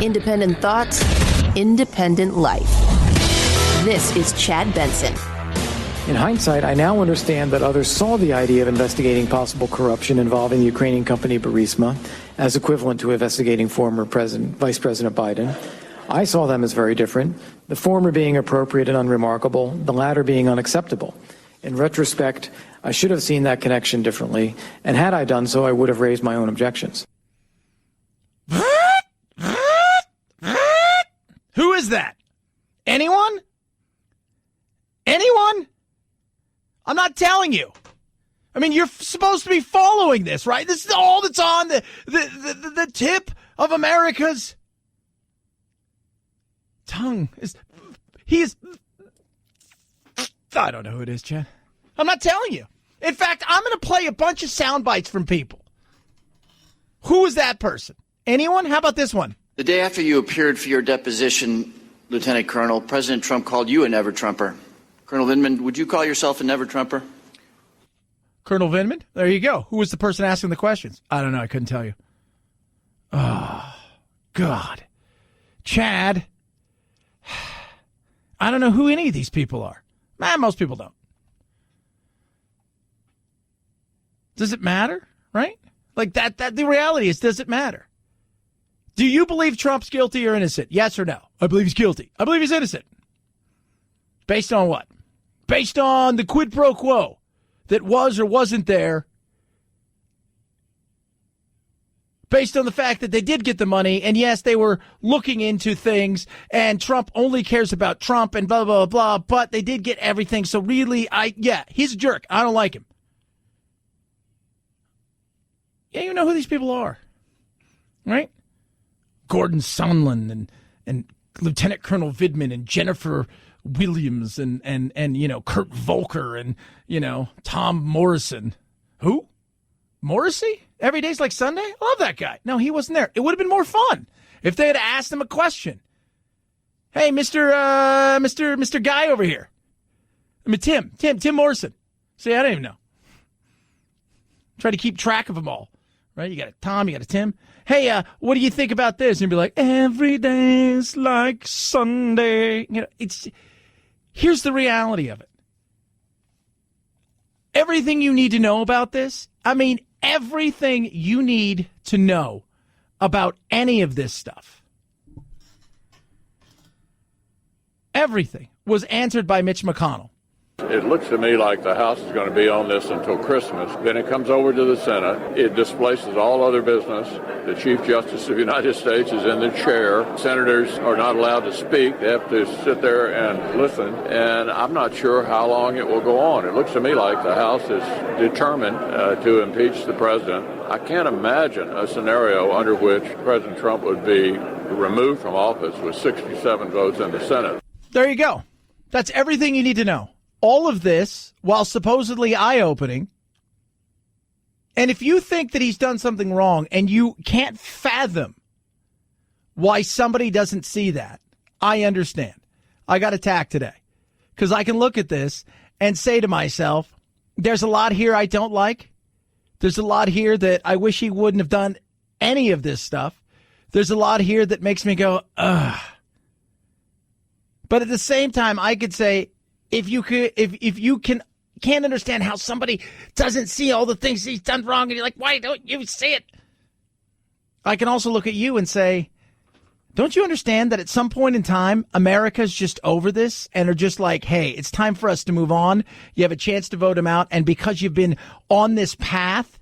Independent thoughts, independent life. This is Chad Benson. In hindsight, I now understand that others saw the idea of investigating possible corruption involving the Ukrainian company Burisma as equivalent to investigating former Vice President Biden. I saw them as very different, the former being appropriate and unremarkable, the latter being unacceptable. In retrospect, I should have seen that connection differently, and had I done so, I would have raised my own objections. Who is that? Anyone? Anyone? I'm not telling you. I mean, you're supposed to be following this, right? This is all that's on the tip of America's tongue. I don't know who it is, Chad. I'm not telling you. In fact, I'm going to play a bunch of sound bites from people. Who is that person? Anyone? How about this one? The day after you appeared for your deposition, Lieutenant Colonel, President Trump called you a never-Trumper. Colonel Vindman, would you call yourself a never-Trumper? Colonel Vindman? There you go. Who was the person asking the questions? I don't know. I couldn't tell you. Oh, God. Chad. I don't know who any of these people are. Most people don't. Does it matter? Right? Like that the reality is, does it matter? Do you believe Trump's guilty or innocent? Yes or no? I believe he's guilty. I believe he's innocent. Based on what? Based on the quid pro quo that was or wasn't there. Based on the fact that they did get the money, and yes, they were looking into things, and Trump only cares about Trump and blah, blah, blah, but they did get everything. So really, he's a jerk. I don't like him. Yeah, you know who these people are, right? Gordon Sondland and Lieutenant Colonel Vindman and Jennifer Williams and Kurt Volker and, Tom Morrison. Who? Morrissey? Every day's like Sunday? I love that guy. No, he wasn't there. It would have been more fun if they had asked him a question. Hey, Mr. Guy over here. I mean, Tim Morrison. See, I don't even know. Try to keep track of them all, right? You got a Tom, you got a Tim. Hey, what do you think about this? And be like, every day's like Sunday. Here's the reality of it. Everything you need to know about this, everything you need to know about any of this stuff, everything was answered by Mitch McConnell. It looks to me like the House is going to be on this until Christmas. Then it comes over to the Senate. It displaces all other business. The Chief Justice of the United States is in the chair. Senators are not allowed to speak. They have to sit there and listen. And I'm not sure how long it will go on. It looks to me like the House is determined to impeach the president. I can't imagine a scenario under which President Trump would be removed from office with 67 votes in the Senate. There you go. That's everything you need to know. All of this, while supposedly eye-opening, and if you think that he's done something wrong and you can't fathom why somebody doesn't see that, I understand. I got attacked today because I can look at this and say to myself, there's a lot here I don't like. There's a lot here that I wish he wouldn't have done any of this stuff. There's a lot here that makes me go, ugh. But at the same time, I could say, if you can't understand how somebody doesn't see all the things he's done wrong, and you're like, why don't you see it? I can also look at you and say, don't you understand that at some point in time, America's just over this and are just like, hey, it's time for us to move on. You have a chance to vote him out. And because you've been on this path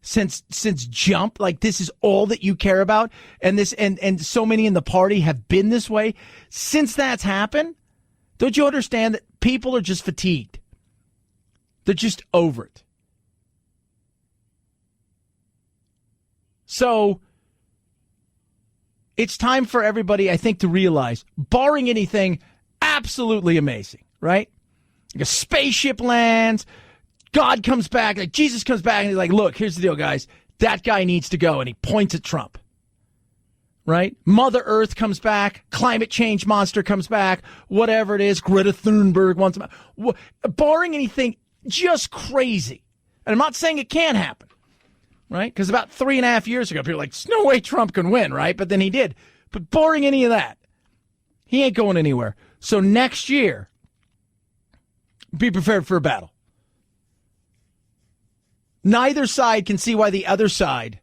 since jump, like this is all that you care about. And this, and so many in the party have been this way since that's happened. Don't you understand that people are just fatigued? They're just over it. So it's time for everybody, I think, to realize, barring anything absolutely amazing, right? Like a spaceship lands, God comes back, like Jesus comes back, and he's like, look, here's the deal, guys. That guy needs to go, and he points at Trump. Right? Mother Earth comes back. Climate change monster comes back. Whatever it is. Greta Thunberg wants him. Barring anything just crazy. And I'm not saying it can't happen. right? Because about 3.5 years ago, people were like, there's no way Trump can win, right? But then he did. But barring any of that, he ain't going anywhere. So next year, be prepared for a battle. Neither side can see why the other side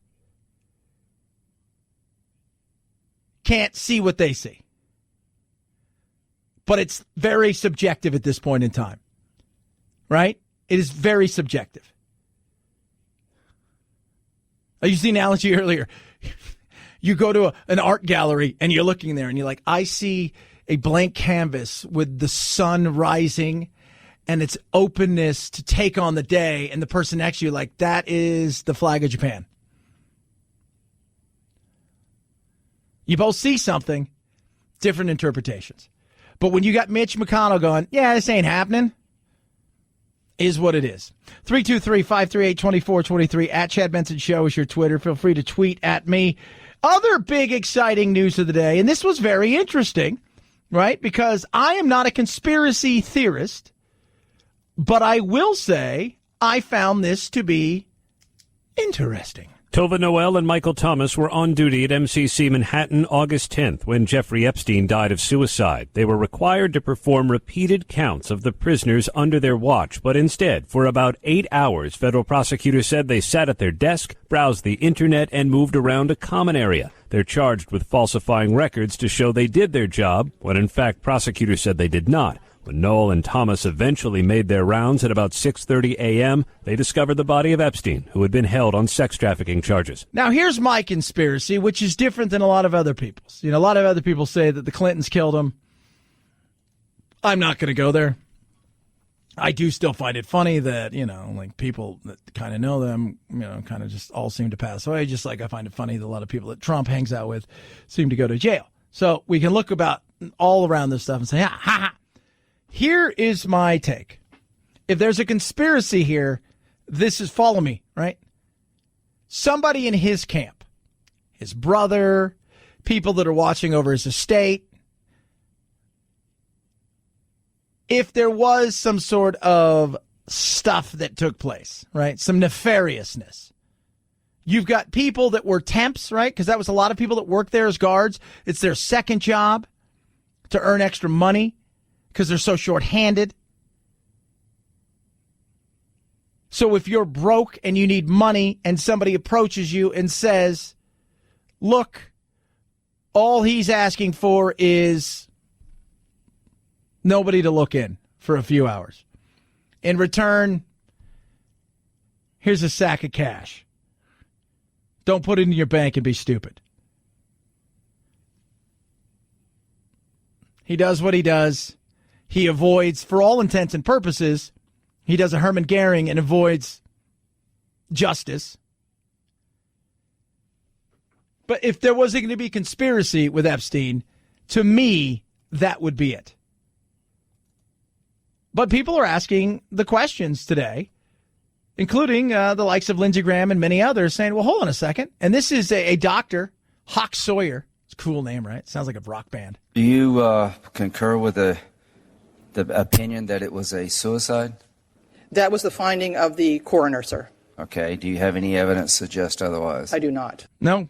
can't see what they see. But it's very subjective at this point in time, right? It is very subjective. I used the analogy earlier. You go to an art gallery and you're looking there and you're like, I see a blank canvas with the sun rising and its openness to take on the day. And the person next to you, like, that is the flag of Japan. You both see something, different interpretations. But when you got Mitch McConnell going, yeah, this ain't happening, is what it is. 323-538-2423 at Chad Benson Show is your Twitter. Feel free to tweet at me. Other big exciting news of the day, and this was very interesting, right? Because I am not a conspiracy theorist, but I will say I found this to be interesting. Tova Noel and Michael Thomas were on duty at MCC Manhattan August 10th when Jeffrey Epstein died of suicide. They were required to perform repeated counts of the prisoners under their watch, but instead, for about 8 hours, federal prosecutors said they sat at their desk, browsed the internet, and moved around a common area. They're charged with falsifying records to show they did their job, when in fact prosecutors said they did not. When Noel and Thomas eventually made their rounds at about 6:30 a.m., they discovered the body of Epstein, who had been held on sex trafficking charges. Now, here's my conspiracy, which is different than a lot of other people's. You know, a lot of other people say that the Clintons killed him. I'm not going to go there. I do still find it funny that, you know, like people that kind of know them, you know, kind of just all seem to pass away. Just like I find it funny that a lot of people that Trump hangs out with seem to go to jail. So we can look about all around this stuff and say, ha, ha, ha. Here is my take. If there's a conspiracy here, this is, follow me, right? Somebody in his camp, his brother, people that are watching over his estate, if there was some sort of stuff that took place, right? Some nefariousness. You've got people that were temps, right? Because that was a lot of people that worked there as guards. It's their second job to earn extra money, because they're so short-handed. So if you're broke and you need money and somebody approaches you and says, look, all he's asking for is nobody to look in for a few hours. In return, here's a sack of cash. Don't put it in your bank and be stupid. He does what he does. He avoids, for all intents and purposes, he does a Herman Goering and avoids justice. But if there wasn't going to be conspiracy with Epstein, to me, that would be it. But people are asking the questions today, including the likes of Lindsey Graham and many others, saying, well, hold on a second. And this is a doctor, Hawk Sawyer. It's a cool name, right? Sounds like a rock band. Do you concur with the opinion that it was a suicide? That was the finding of the coroner, sir. Okay. Do you have any evidence suggest otherwise? I do not. No.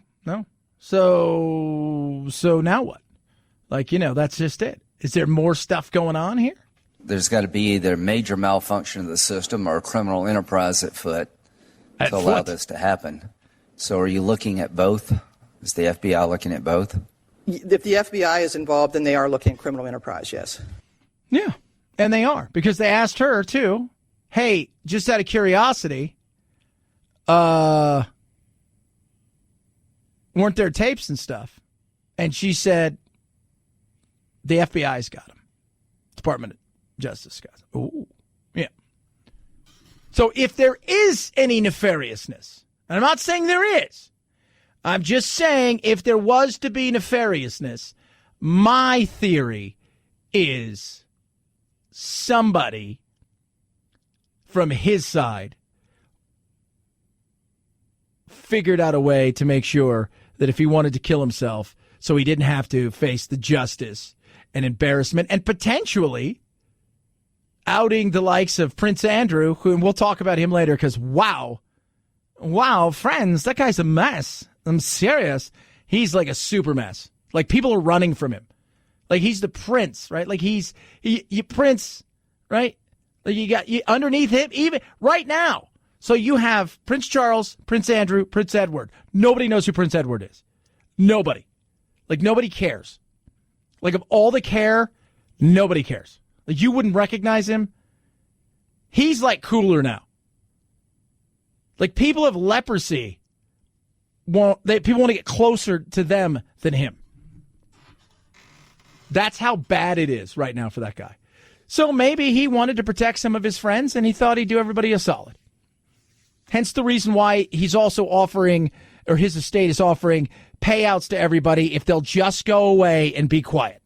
So now what? Like, you know, that's just it. Is there more stuff going on here? There's got to be either major malfunction of the system or a criminal enterprise at foot to allow this to happen. So are you looking at both? Is the FBI looking at both? If the FBI is involved, then they are looking at criminal enterprise, yes. Yeah, and they are, because they asked her, too, hey, just out of curiosity, weren't there tapes and stuff? And she said, the FBI's got them. Department of Justice got them. Ooh, yeah. So if there is any nefariousness, and I'm not saying there is, I'm just saying if there was to be nefariousness, my theory is somebody from his side figured out a way to make sure that if he wanted to kill himself, so he didn't have to face the justice and embarrassment and potentially outing the likes of Prince Andrew, who, and we'll talk about him later because, wow, wow, friends, that guy's a mess. I'm serious. He's like a super mess. Like, people are running from him. Like, he's the prince, right? Like, you prince, right? Like, you underneath him, even right now. So you have Prince Charles, Prince Andrew, Prince Edward. Nobody knows who Prince Edward is. Nobody. Like, nobody cares. Like, of all the care, nobody cares. Like, you wouldn't recognize him. He's like cooler now. Like, people have leprosy. People want to get closer to them than him. That's how bad it is right now for that guy. So maybe he wanted to protect some of his friends, and he thought he'd do everybody a solid. Hence the reason why he's also offering, or his estate is offering, payouts to everybody if they'll just go away and be quiet.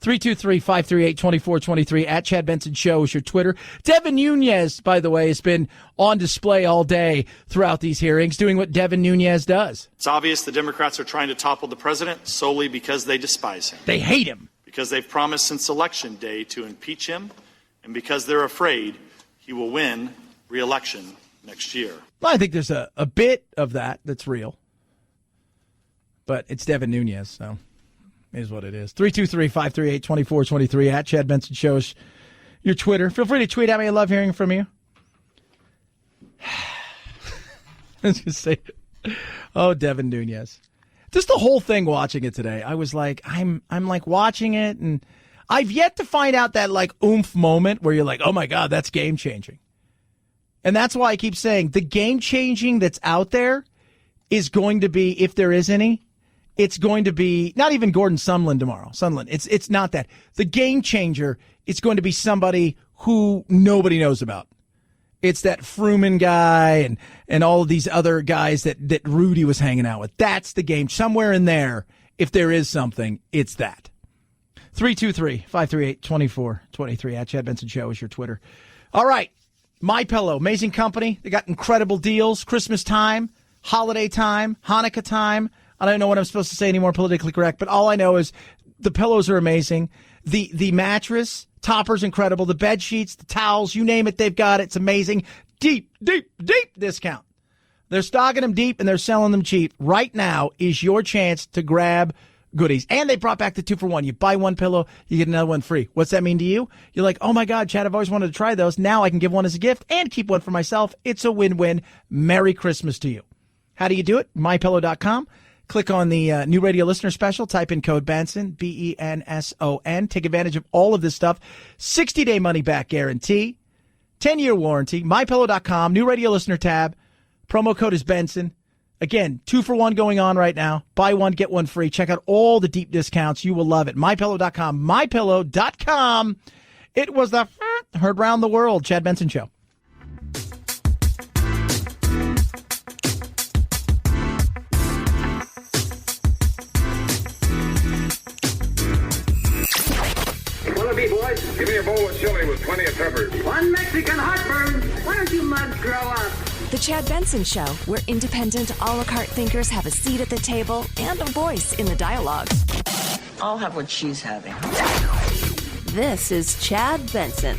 323-538-2423 at Chad Benson Show is your Twitter. Devin Nunes, by the way, has been on display all day throughout these hearings, doing what Devin Nunes does. It's obvious the Democrats are trying to topple the president solely because they despise him. They hate him. Because they've promised since Election Day to impeach him, and because they're afraid he will win re-election next year. Well, I think there's a bit of that's real. But it's Devin Nunes, so it is what it is. 323-538-2423 at Chad Benson Show is your Twitter. Feel free to tweet at me. I love hearing from you. I was going to say, oh, Devin Nunes. Just the whole thing watching it today. I was like, I'm like watching it, and I've yet to find out that like oomph moment where you're like, oh my God, that's game changing. And that's why I keep saying the game changing that's out there is going to be, if there is any, it's going to be not even Gordon Sondland tomorrow. It's not that. The game changer, it's going to be somebody who nobody knows about. It's that Fruman guy and all of these other guys that Rudy was hanging out with. That's the game. Somewhere in there, if there is something, it's that. 323-538-2423 at Chad Benson Show is your Twitter. All right. MyPillow, amazing company. They got incredible deals. Christmas time, holiday time, Hanukkah time. I don't know what I'm supposed to say anymore politically correct, but all I know is the pillows are amazing. The mattress, topper's incredible. The bed sheets, the towels, you name it, they've got it. It's amazing. Deep discount. They're stocking them deep and they're selling them cheap. Right now is your chance to grab goodies. And they brought back the 2-for-1. You buy one pillow, you get another one free. What's that mean to you? You're like, oh my God, Chad, I've always wanted to try those. Now I can give one as a gift and keep one for myself. It's a win-win. Merry Christmas to you. How do you do it? MyPillow.com. Click on the new radio listener special. Type in code Benson, BENSON. Take advantage of all of this stuff. 60-day money-back guarantee. 10-year warranty. MyPillow.com. New radio listener tab. Promo code is Benson. Again, 2-for-1 going on right now. Buy one, get one free. Check out all the deep discounts. You will love it. MyPillow.com. MyPillow.com. It was the heard round the world. Chad Benson Show. Boys, give me a bowl of chili with plenty of peppers. One Mexican heartburn. Why don't you mugs grow up? The Chad Benson Show, where independent, a la carte thinkers have a seat at the table and a voice in the dialogue. I'll have what she's having. This is Chad Benson.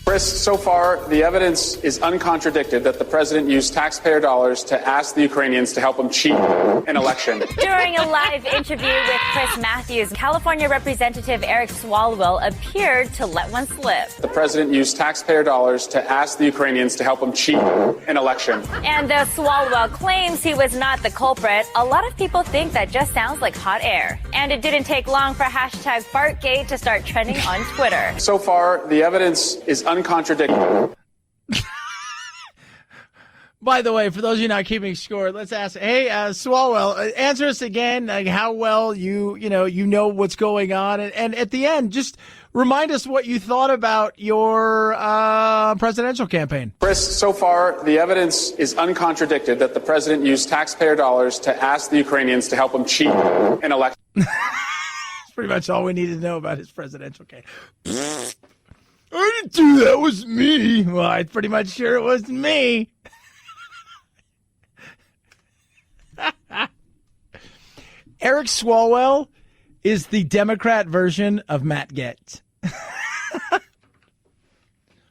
Chris, so far, the evidence is uncontradicted that the president used taxpayer dollars to ask the Ukrainians to help him cheat an election. During a live interview with Chris Matthews, California Representative Eric Swalwell appeared to let one slip. The president used taxpayer dollars to ask the Ukrainians to help him cheat an election. And though Swalwell claims he was not the culprit, a lot of people think that just sounds like hot air. And it didn't take long for hashtag Fartgate to start trending on Twitter. So far, the evidence is uncontradicted. By the way, for those of you not keeping score, let's ask, hey, Swalwell, answer us again, like how well you know what's going on. And at the end, just remind us what you thought about your presidential campaign. Chris, so far, the evidence is uncontradicted that the president used taxpayer dollars to ask the Ukrainians to help him cheat an election. That's pretty much all we need to know about his presidential campaign. I didn't do that. It was me. Well, I'm pretty much sure it was me. Eric Swalwell is the Democrat version of Matt Gaetz.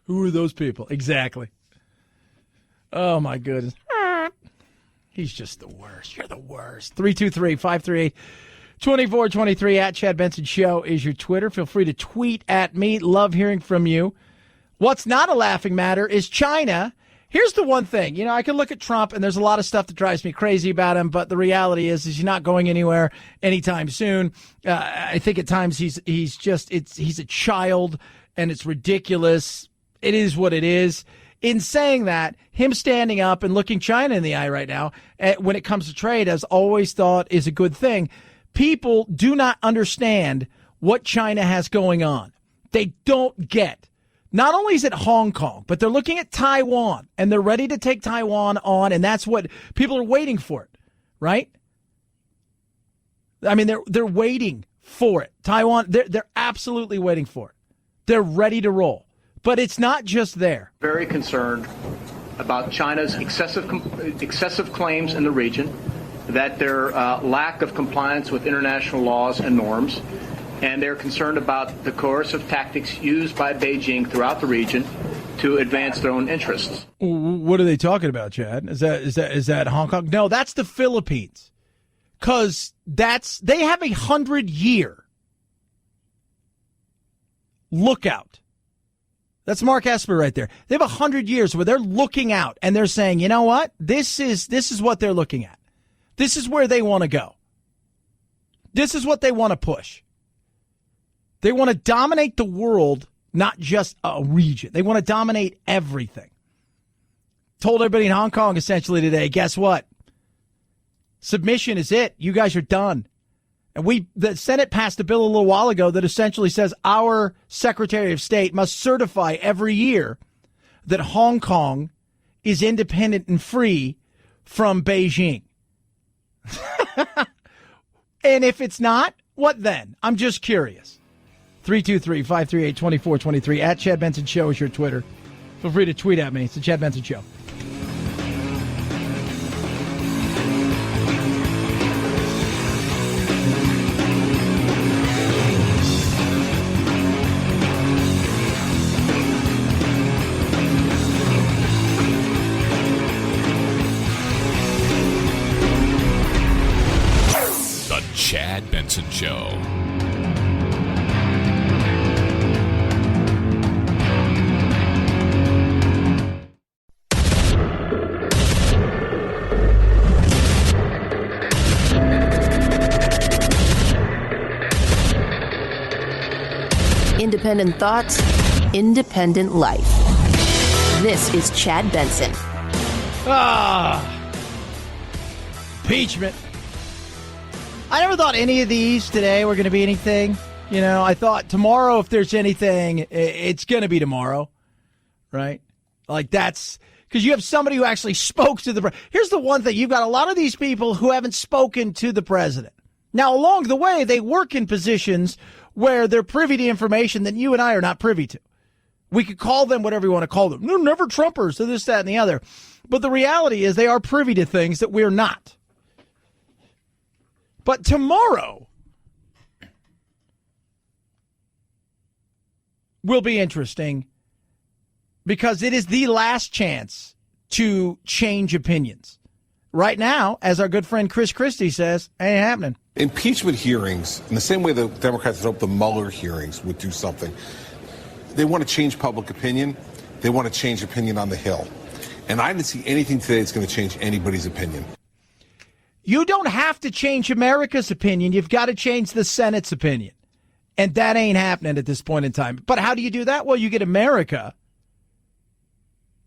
Who are those people? Exactly. Oh, my goodness. He's just the worst. You're the worst. 323-538-2423 at Chad Benson Show is your Twitter. Feel free to tweet at me. Love hearing from you. What's not a laughing matter is China. Here's the one thing. You know, I can look at Trump, and there's a lot of stuff that drives me crazy about him, but the reality is he's not going anywhere anytime soon. I think at times he's a child, and it's ridiculous. It is what it is. In saying that, him standing up and looking China in the eye right now, when it comes to trade, as always thought is a good thing. People do not understand what China has going on. They don't get. Not only is it Hong Kong, but they're looking at Taiwan, and they're ready to take Taiwan on, and that's what people are waiting for it, right? I mean, they're waiting for it. Taiwan, they're absolutely waiting for it. They're ready to roll. But it's not just there. Very concerned about China's excessive claims in the region, that their lack of compliance with international laws and norms, and they're concerned about the coercive tactics used by Beijing throughout the region to advance their own interests. What are they talking about, Chad? Is that Hong Kong? No, that's the Philippines, because they have 100-year lookout. That's Mark Esper right there. They have 100 years where they're looking out and they're saying, you know what? This is what they're looking at. This is where they want to go. This is what they want to push. They want to dominate the world, not just a region. They want to dominate everything. Told everybody in Hong Kong essentially today, guess what? Submission is it. You guys are done. And the Senate passed a bill a little while ago that essentially says our Secretary of State must certify every year that Hong Kong is independent and free from Beijing. And if it's not, what then? I'm just curious. 323-538-2423 at Chad Benson Show is your Twitter. Feel free to tweet at me. It's the Chad Benson Show. Chad Benson Show. Independent thoughts, independent life. This is Chad Benson. Impeachment. I never thought any of these today were going to be anything. You know, I thought tomorrow, if there's anything, it's going to be tomorrow, right? Like that's because you have somebody who actually spoke to the president. Here's the one thing. You've got a lot of these people who haven't spoken to the president. Now, along the way, they work in positions where they're privy to information that you and I are not privy to. We could call them whatever you want to call them. They're never Trumpers, so this, that, and the other. But the reality is they are privy to things that we're not. But tomorrow will be interesting because it is the last chance to change opinions. Right now, as our good friend Chris Christie says, ain't happening. Impeachment hearings, in the same way the Democrats hope the Mueller hearings would do something, they want to change public opinion. They want to change opinion on the Hill. And I didn't see anything today that's going to change anybody's opinion. You don't have to change America's opinion. You've got to change the Senate's opinion. And that ain't happening at this point in time. But how do you do that? Well, you get America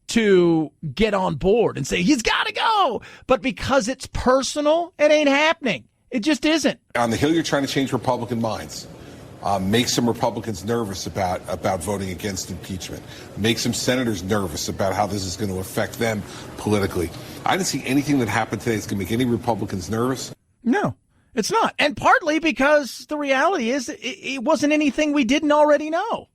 to get on board and say, he's got to go. But because it's personal, it ain't happening. It just isn't. On the Hill, you're trying to change Republican minds. Make some Republicans nervous about voting against impeachment. Make some senators nervous about how this is going to affect them politically. I didn't see anything that happened today that's going to make any Republicans nervous. No, it's not. And partly because the reality is it wasn't anything we didn't already know.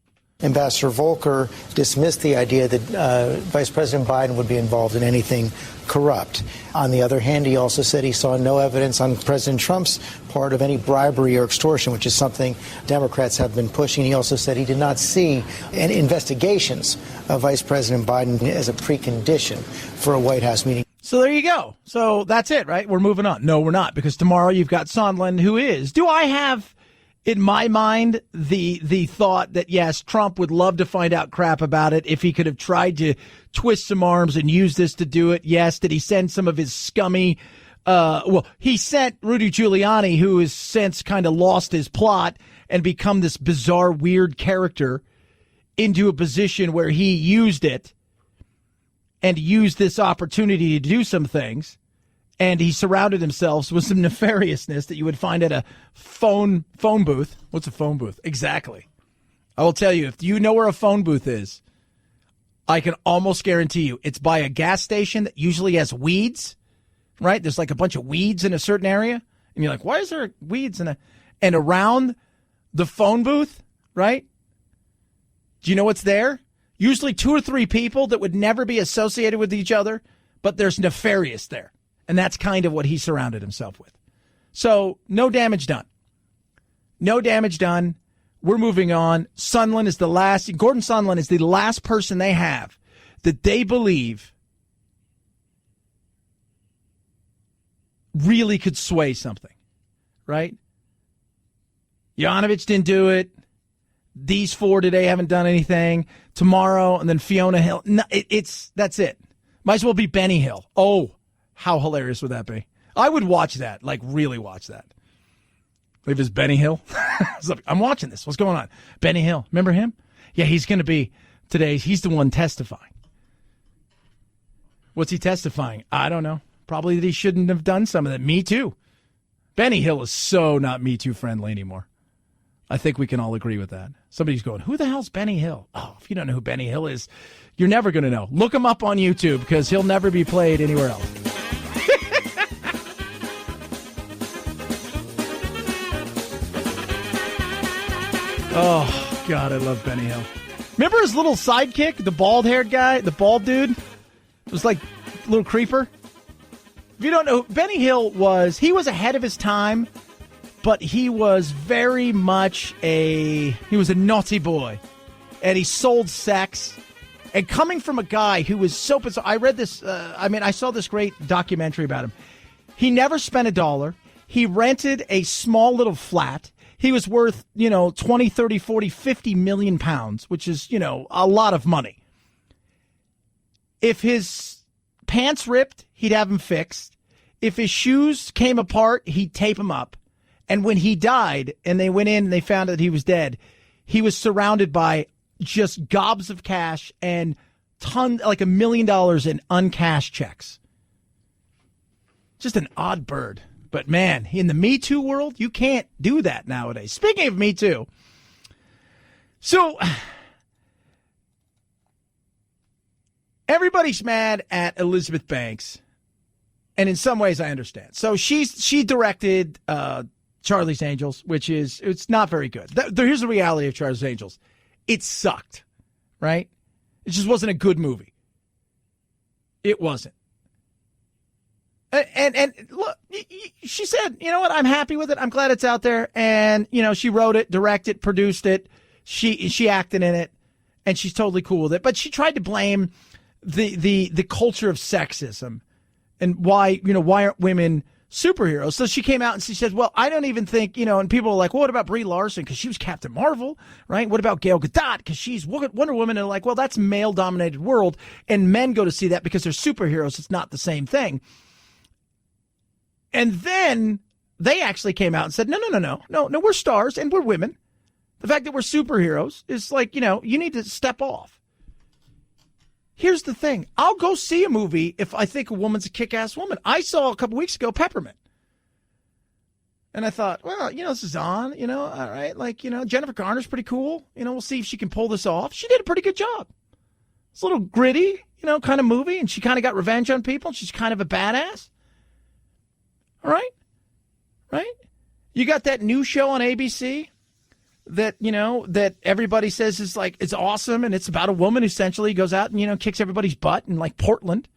Ambassador Volker dismissed the idea that Vice President Biden would be involved in anything corrupt. On the other hand, he also said he saw no evidence on President Trump's part of any bribery or extortion, which is something Democrats have been pushing. He also said he did not see any investigations of Vice President Biden as a precondition for a White House meeting. So there you go. So that's it, right? We're moving on. No, we're not, because tomorrow you've got Sondland, who is. Do I have, in my mind, the thought that, yes, Trump would love to find out crap about it if he could have tried to twist some arms and use this to do it? Yes. Did he send some of his scummy, he sent Rudy Giuliani, who has since kind of lost his plot and become this bizarre, weird character, into a position where he used it and used this opportunity to do some things. And he surrounded himself with some nefariousness that you would find at a phone booth. What's a phone booth? Exactly. I will tell you, if you know where a phone booth is, I can almost guarantee you it's by a gas station that usually has weeds, right? There's like a bunch of weeds in a certain area. And you're like, why is there weeds and around the phone booth, right? Do you know what's there? Usually 2 or 3 people that would never be associated with each other, but there's nefarious there. And that's kind of what he surrounded himself with. So no damage done. No damage done. We're moving on. Sondland is the last. Gordon Sondland is the last person they have that they believe really could sway something, right? Yanovich didn't do it. These 4 today haven't done anything. Tomorrow, and then Fiona Hill. No, that's it. Might as well be Benny Hill. Oh, how hilarious would that be? I would watch that, like really watch that. If it's Benny Hill. I'm watching this. What's going on? Benny Hill. Remember him? Yeah, he's going to be today. He's the one testifying. What's he testifying? I don't know. Probably that he shouldn't have done some of that. Me Too. Benny Hill is so not Me Too friendly anymore. I think we can all agree with that. Somebody's going, who the hell's Benny Hill? Oh, if you don't know who Benny Hill is, you're never going to know. Look him up on YouTube because he'll never be played anywhere else. Oh, God, I love Benny Hill. Remember his little sidekick, the bald-haired guy, the bald dude? It was like a little creeper. If you don't know, Benny Hill was ahead of his time, but he was very much he was a naughty boy, and he sold sex. And coming from a guy who was so bizarre, I read this, I saw this great documentary about him. He never spent $1. He rented a small little flat. He was worth, 20, 30, 40, 50 million pounds, which is, a lot of money. If his pants ripped, he'd have them fixed. If his shoes came apart, he'd tape them up. And when he died and they went in and they found that he was dead, he was surrounded by just gobs of cash and like $1 million in uncashed checks. Just an odd bird. But man, in the Me Too world, you can't do that nowadays. Speaking of Me Too, so everybody's mad at Elizabeth Banks, and in some ways I understand. So she directed Charlie's Angels, it's not very good. Here's the reality of Charlie's Angels. It sucked, right? It just wasn't a good movie. It wasn't. And look, she said, you know what? I'm happy with it. I'm glad it's out there. And, she wrote it, directed, produced it. She acted in it, and she's totally cool with it. But she tried to blame the culture of sexism and why aren't women superheroes? So she came out and she said, well, I don't even think, and people are like, well, what about Brie Larson? Because she was Captain Marvel, right? What about Gal Gadot? Because she's Wonder Woman. And like, well, that's male-dominated world, and men go to see that because they're superheroes. It's not the same thing. And then they actually came out and said, no, we're stars and we're women. The fact that we're superheroes is like, you need to step off. Here's the thing. I'll go see a movie if I think a woman's a kick-ass woman. I saw a couple weeks ago Peppermint. And I thought, well, this is on, all right. Like, Jennifer Garner's pretty cool. We'll see if she can pull this off. She did a pretty good job. It's a little gritty, kind of movie. And she kind of got revenge on people. She's kind of a badass. All right? Right? You got that new show on ABC, that everybody says is like, it's awesome. And it's about a woman who essentially goes out and, kicks everybody's butt in like Portland.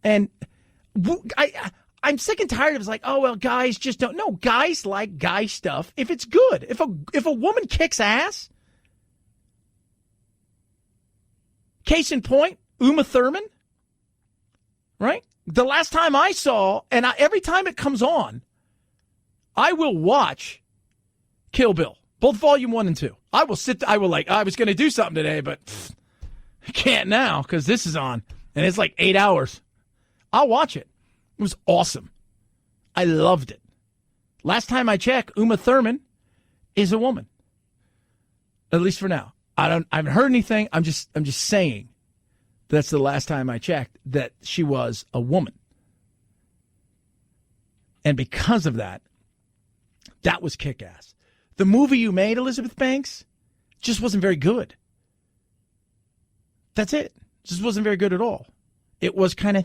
And I'm sick and tired of it's like, oh, well, guys just don't. No, guys like guy stuff if it's good. If a woman kicks ass. Case in point, Uma Thurman. Right? The last time I saw, and every time it comes on, I will watch Kill Bill, both volume 1 and 2. I was going to do something today, but I can't now because this is on, and it's like 8 hours. I'll watch it. It was awesome. I loved it. Last time I checked, Uma Thurman is a woman. At least for now. I haven't heard anything. I'm just saying. That's the last time I checked that she was a woman. And because of that, that was kick-ass. The movie you made, Elizabeth Banks, just wasn't very good. That's it. Just wasn't very good at all. It was kind of...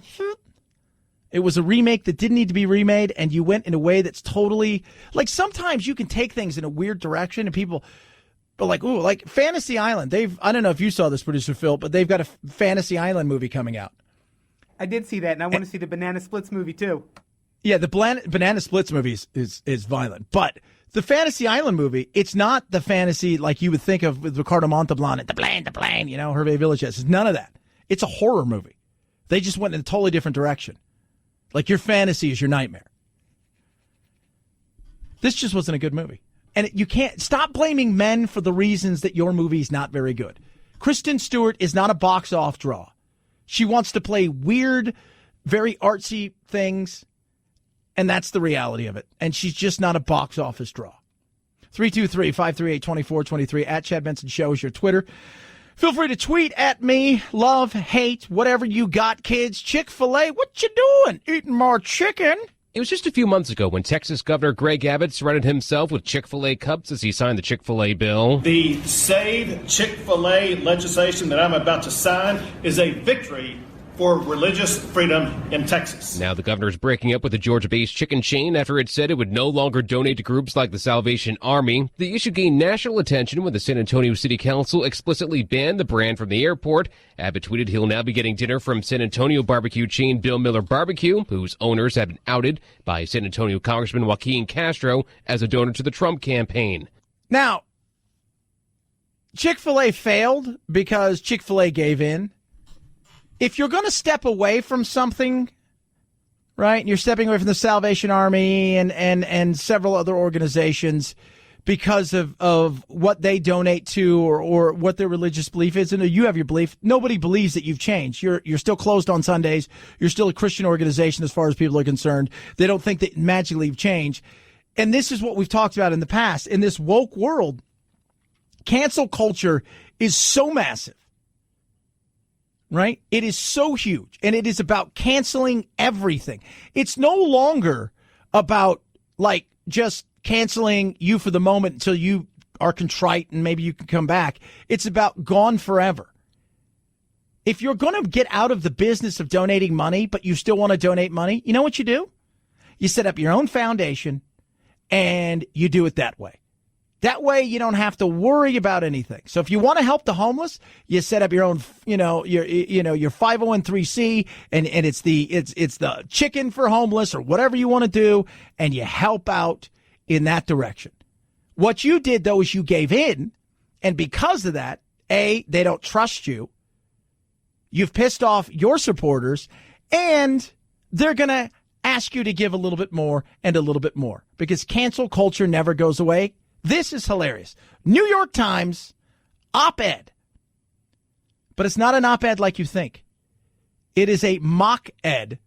It was a remake that didn't need to be remade, and you went in a way that's totally... Like, sometimes you can take things in a weird direction, and people... But like, ooh, like Fantasy Island. I don't know if you saw this, Producer Phil, but they've got a Fantasy Island movie coming out. I did see that, and I want to see the Banana Splits movie, too. Yeah, the Banana Splits movie is violent. But the Fantasy Island movie, it's not the fantasy like you would think of with Ricardo Montalban and the plane, Hervé Villechaize. It's none of that. It's a horror movie. They just went in a totally different direction. Like your fantasy is your nightmare. This just wasn't a good movie. And you can't stop blaming men for the reasons that your movie's not very good. Kristen Stewart is not a box office draw. She wants to play weird, very artsy things, and that's the reality of it. And she's just not a box office draw. 323-538-2423 at Chad Benson Show is your Twitter. Feel free to tweet at me. Love, hate, whatever you got, kids. Chick-fil-A, what you doing? Eating more chicken? It was just a few months ago when Texas Governor Greg Abbott surrounded himself with Chick-fil-A cups as he signed the Chick-fil-A bill. The Save Chick-fil-A legislation that I'm about to sign is a victory for religious freedom in Texas. Now the governor is breaking up with the Georgia-based chicken chain after it said it would no longer donate to groups like the Salvation Army. The issue gained national attention when the San Antonio City Council explicitly banned the brand from the airport. Abbott tweeted he'll now be getting dinner from San Antonio barbecue chain Bill Miller Barbecue, whose owners have been outed by San Antonio Congressman Joaquin Castro as a donor to the Trump campaign. Now, Chick-fil-A failed because Chick-fil-A gave in. If you're going to step away from something, right, and you're stepping away from the Salvation Army and several other organizations because of what they donate to or what their religious belief is, and you have your belief, nobody believes that you've changed. You're still closed on Sundays. You're still a Christian organization as far as people are concerned. They don't think that magically you've changed. And this is what we've talked about in the past. In this woke world, cancel culture is so massive. Right? It is so huge, and it is about canceling everything. It's no longer about, like, just canceling you for the moment until you are contrite and maybe you can come back. It's about gone forever. If you're going to get out of the business of donating money, but you still want to donate money, you know what you do? You set up your own foundation, and you do it that way. That way you don't have to worry about anything. So if you want to help the homeless, you set up your own, your 501(c)(3) and it's the chicken for homeless or whatever you want to do, and you help out in that direction. What you did though is you gave in, and because of that, they don't trust you. You've pissed off your supporters, and they're going to ask you to give a little bit more and a little bit more because cancel culture never goes away. This is hilarious. New York Times op-ed. But it's not an op-ed like you think. It is a mock-ed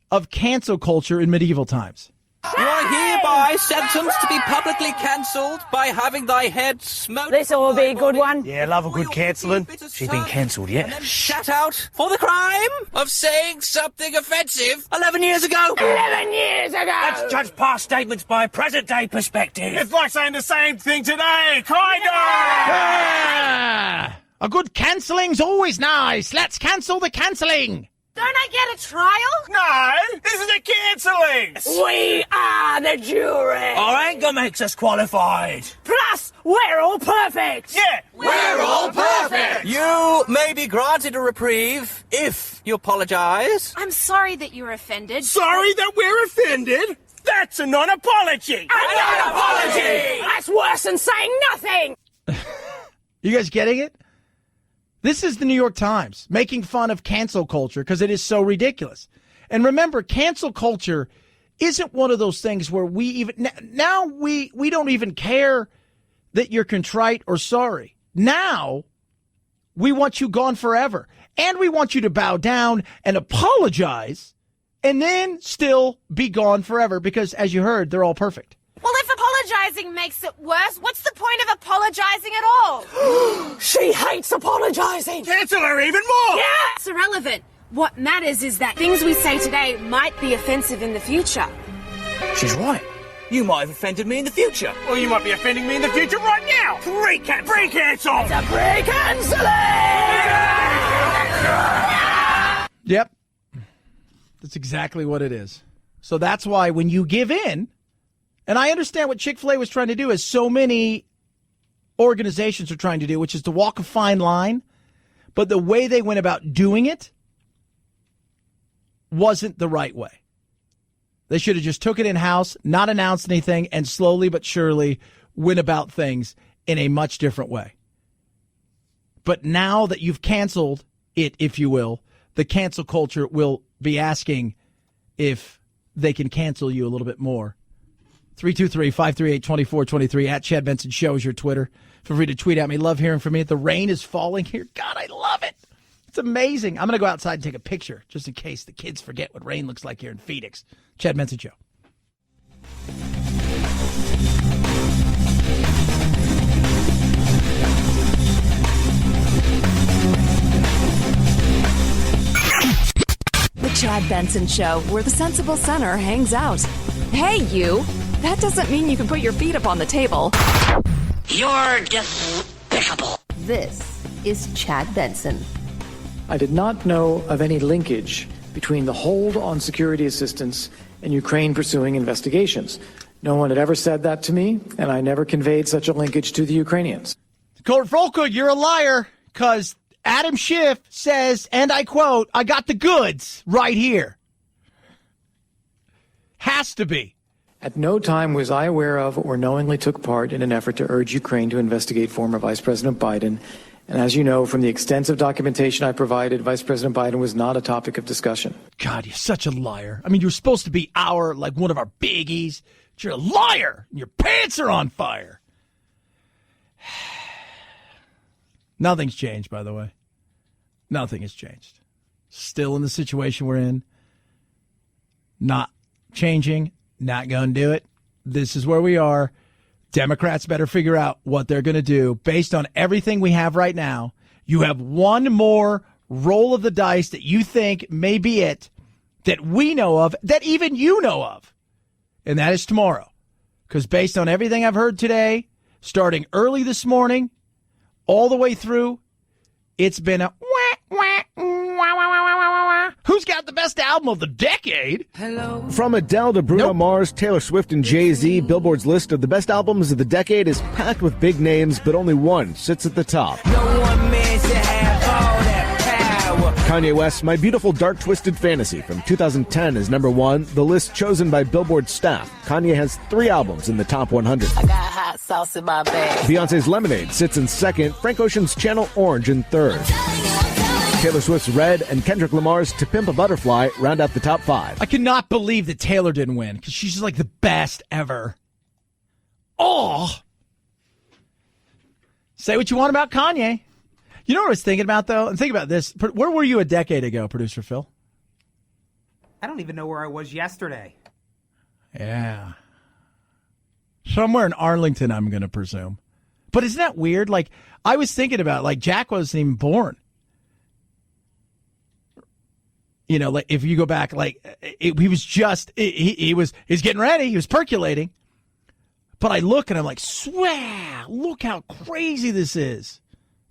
of cancel culture in medieval times. You are hereby sentenced to be publicly cancelled by having thy head smoked. This will be a good one. Yeah, love a good cancelling. She's been cancelled yet. And then shut out for the crime of saying something offensive 11 years ago. 11 years ago! Let's judge past statements by present-day perspective. It's like saying the same thing today, kind of! Ah, a good cancelling's always nice. Let's cancel the cancelling. Don't I get a trial? No, this is a cancelling. We are the jury. Our anger makes us qualified. Plus, we're all perfect. Yeah, we're all perfect. You may be granted a reprieve if you apologize. I'm sorry that you're offended. Sorry that we're offended? That's a non-apology. A non-apology! That's worse than saying nothing. You guys getting it? This is the New York Times making fun of cancel culture because it is so ridiculous. And remember, cancel culture isn't one of those things where we even now we don't even care that you're contrite or sorry. Now we want you gone forever. And we want you to bow down and apologize and then still be gone forever because, as you heard, they're all perfect. Well, if apologizing makes it worse, what's the point of apologizing at all? She hates apologizing. Cancel her even more. Yeah, it's irrelevant. What matters is that things we say today might be offensive in the future. She's right. You might have offended me in the future. Well, you might be offending me in the future right now. Pre-cancel. It's a pre-canceling. Yep. That's exactly what it is. So that's why when you give in, and I understand what Chick-fil-A was trying to do, as so many organizations are trying to do, which is to walk a fine line, but the way they went about doing it wasn't the right way. They should have just took it in-house, not announced anything, and slowly but surely went about things in a much different way. But now that you've canceled it, if you will, the cancel culture will be asking if they can cancel you a little bit more. 323-538-2423 at Chad Benson Show is your Twitter. Feel free to tweet at me. Love hearing from you. The rain is falling here. God, I love it. It's amazing. I'm going to go outside and take a picture just in case the kids forget what rain looks like here in Phoenix. Chad Benson Show. The Chad Benson Show, where the sensible center hangs out. Hey, you. That doesn't mean you can put your feet up on the table. You're despicable. This is Chad Benson. I did not know of any linkage between the hold on security assistance and Ukraine pursuing investigations. No one had ever said that to me, and I never conveyed such a linkage to the Ukrainians. Court Volker, you're a liar, because Adam Schiff says, and I quote, I got the goods right here. Has to be. At no time was I aware of or knowingly took part in an effort to urge Ukraine to investigate former Vice President Biden. And as you know, from the extensive documentation I provided, Vice President Biden was not a topic of discussion. God, you're such a liar. I mean, you're supposed to be one of our biggies. But you're a liar. And your pants are on fire. Nothing's changed, by the way. Nothing has changed. Still in the situation we're in. Not changing. Not going to do it. This is where we are. Democrats better figure out what they're going to do based on everything we have right now. You have one more roll of the dice that you think may be it, that we know of, that even you know of, and that is tomorrow. Because based on everything I've heard today, starting early this morning, all the way through, it's been a who's got the best album of the decade? Hello. From Adele to Bruno Mars, Taylor Swift, and Jay-Z, Billboard's list of the best albums of the decade is packed with big names, but only one sits at the top. No one man should have all that power. Kanye West's My Beautiful Dark Twisted Fantasy from 2010 is number one, the list chosen by Billboard staff. Kanye has 3 albums in the top 100. I got hot sauce in my bag. Beyonce's Lemonade sits in second, Frank Ocean's Channel Orange in third. Taylor Swift's Red and Kendrick Lamar's To Pimp a Butterfly round out the top 5. I cannot believe that Taylor didn't win because she's just like the best ever. Oh. Say what you want about Kanye. You know what I was thinking about, though? And think about this. Where were you a decade ago, Producer Phil? I don't even know where I was yesterday. Yeah. Somewhere in Arlington, I'm going to presume. But isn't that weird? Like, I was thinking about, like, Jack wasn't even born. You know, like if you go back, like he was just, he's getting ready. He was percolating. But I look and I'm like, swear, look how crazy this is.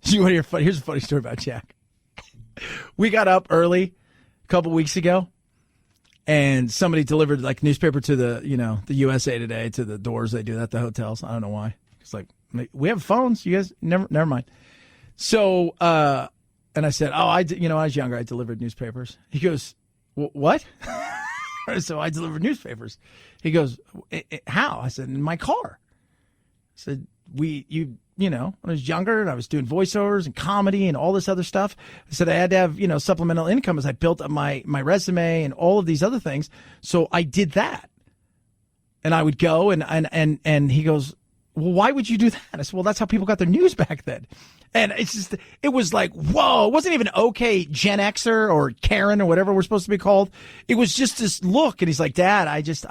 You want to hear funny? Here's a funny story about Jack. We got up early couple weeks ago, and somebody delivered like newspaper to the USA Today to the doors. They do that at the hotels. I don't know why. It's like, we have phones. You guys never mind. So, and I said, I was younger. I delivered newspapers. He goes, what? So I delivered newspapers. He goes, how? I said, in my car. I said, when I was younger and I was doing voiceovers and comedy and all this other stuff, I said I had to have, supplemental income as I built up my resume and all of these other things. So I did that. And I would go and he goes, well, why would you do that? I said, well, that's how people got their news back then. And it was like, whoa, it wasn't even okay Gen Xer or Karen or whatever we're supposed to be called. It was just this look. And he's like, Dad, he just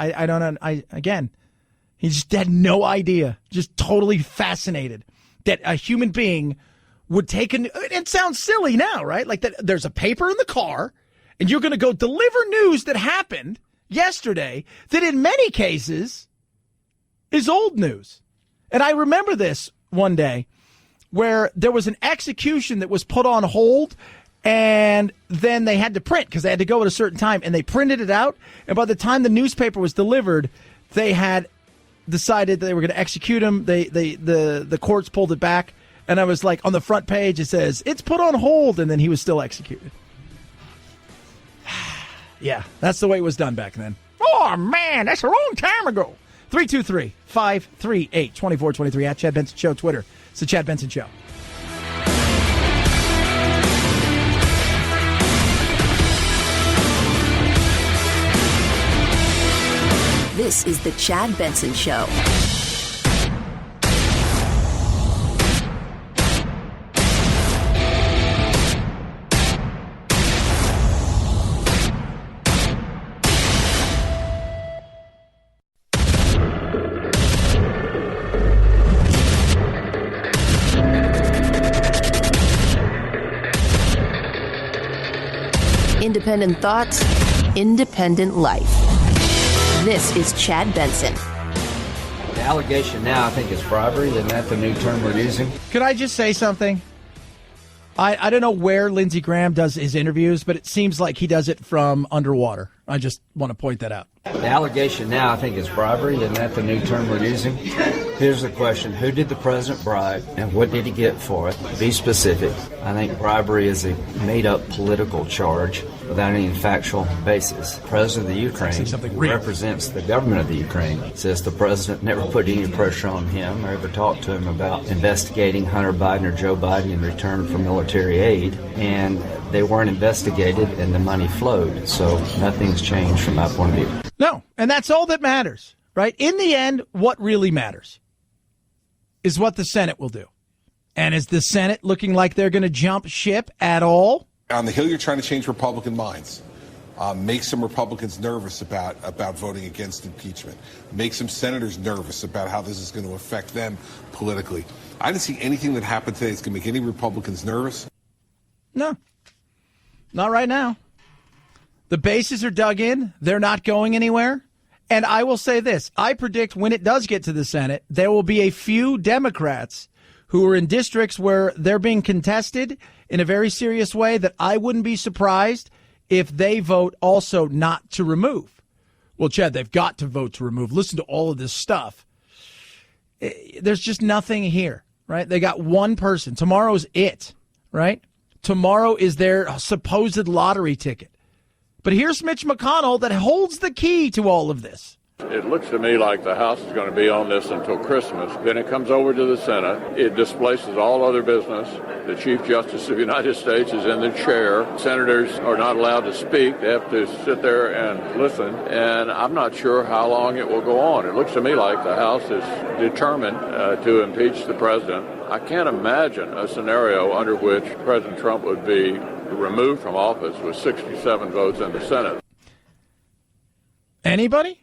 had no idea, just totally fascinated that a human being would take it sounds silly now, right? Like that there's a paper in the car and you're going to go deliver news that happened yesterday that in many cases is old news. And I remember this one day where there was an execution that was put on hold and then they had to print because they had to go at a certain time and they printed it out. And by the time the newspaper was delivered, they had decided that they were going to execute him. The courts pulled it back. And I was like, on the front page, it says, it's put on hold. And then he was still executed. Yeah, that's the way it was done back then. Oh, man, that's a long time ago. 323-538-2423 at Chad Benson Show, Twitter. It's the Chad Benson Show. This is the Chad Benson Show. Independent thoughts, independent life. This is Chad Benson. The allegation now, I think, is bribery. Isn't that the new term we're using? Could I just say something? I don't know where Lindsey Graham does his interviews, but it seems like he does it from underwater. I just want to point that out. The allegation now, I think, is bribery. Isn't that the new term we're using? Here's the question. Who did the president bribe, and what did he get for it? Be specific. I think bribery is a made-up political charge without any factual basis. The president of the Ukraine, who represents the government of the Ukraine, says the president never put any pressure on him or ever talked to him about investigating Hunter Biden or Joe Biden in return for military aid, and they weren't investigated and the money flowed. So nothing's changed from my point of view. No, and that's all that matters, right? In the end, what really matters is what the Senate will do. And is the Senate looking like they're going to jump ship at all? On the Hill, you're trying to change Republican minds. Make some Republicans nervous about voting against impeachment. Make some senators nervous about how this is going to affect them politically. I didn't see anything that happened today that's going to make any Republicans nervous. No, not right now. The bases are dug in. They're not going anywhere. And I will say this. I predict when it does get to the Senate, there will be a few Democrats who are in districts where they're being contested in a very serious way that I wouldn't be surprised if they vote also not to remove. Well, Chad, they've got to vote to remove. Listen to all of this stuff. There's just nothing here, right? They got one person. Tomorrow's it, right? Tomorrow is their supposed lottery ticket. But here's Mitch McConnell that holds the key to all of this. It looks to me like the House is going to be on this until Christmas. Then it comes over to the Senate. It displaces all other business. The Chief Justice of the United States is in the chair. Senators are not allowed to speak. They have to sit there and listen. And I'm not sure how long it will go on. It looks to me like the House is determined to impeach the president. I can't imagine a scenario under which President Trump would be removed from office with 67 votes in the Senate. Anybody?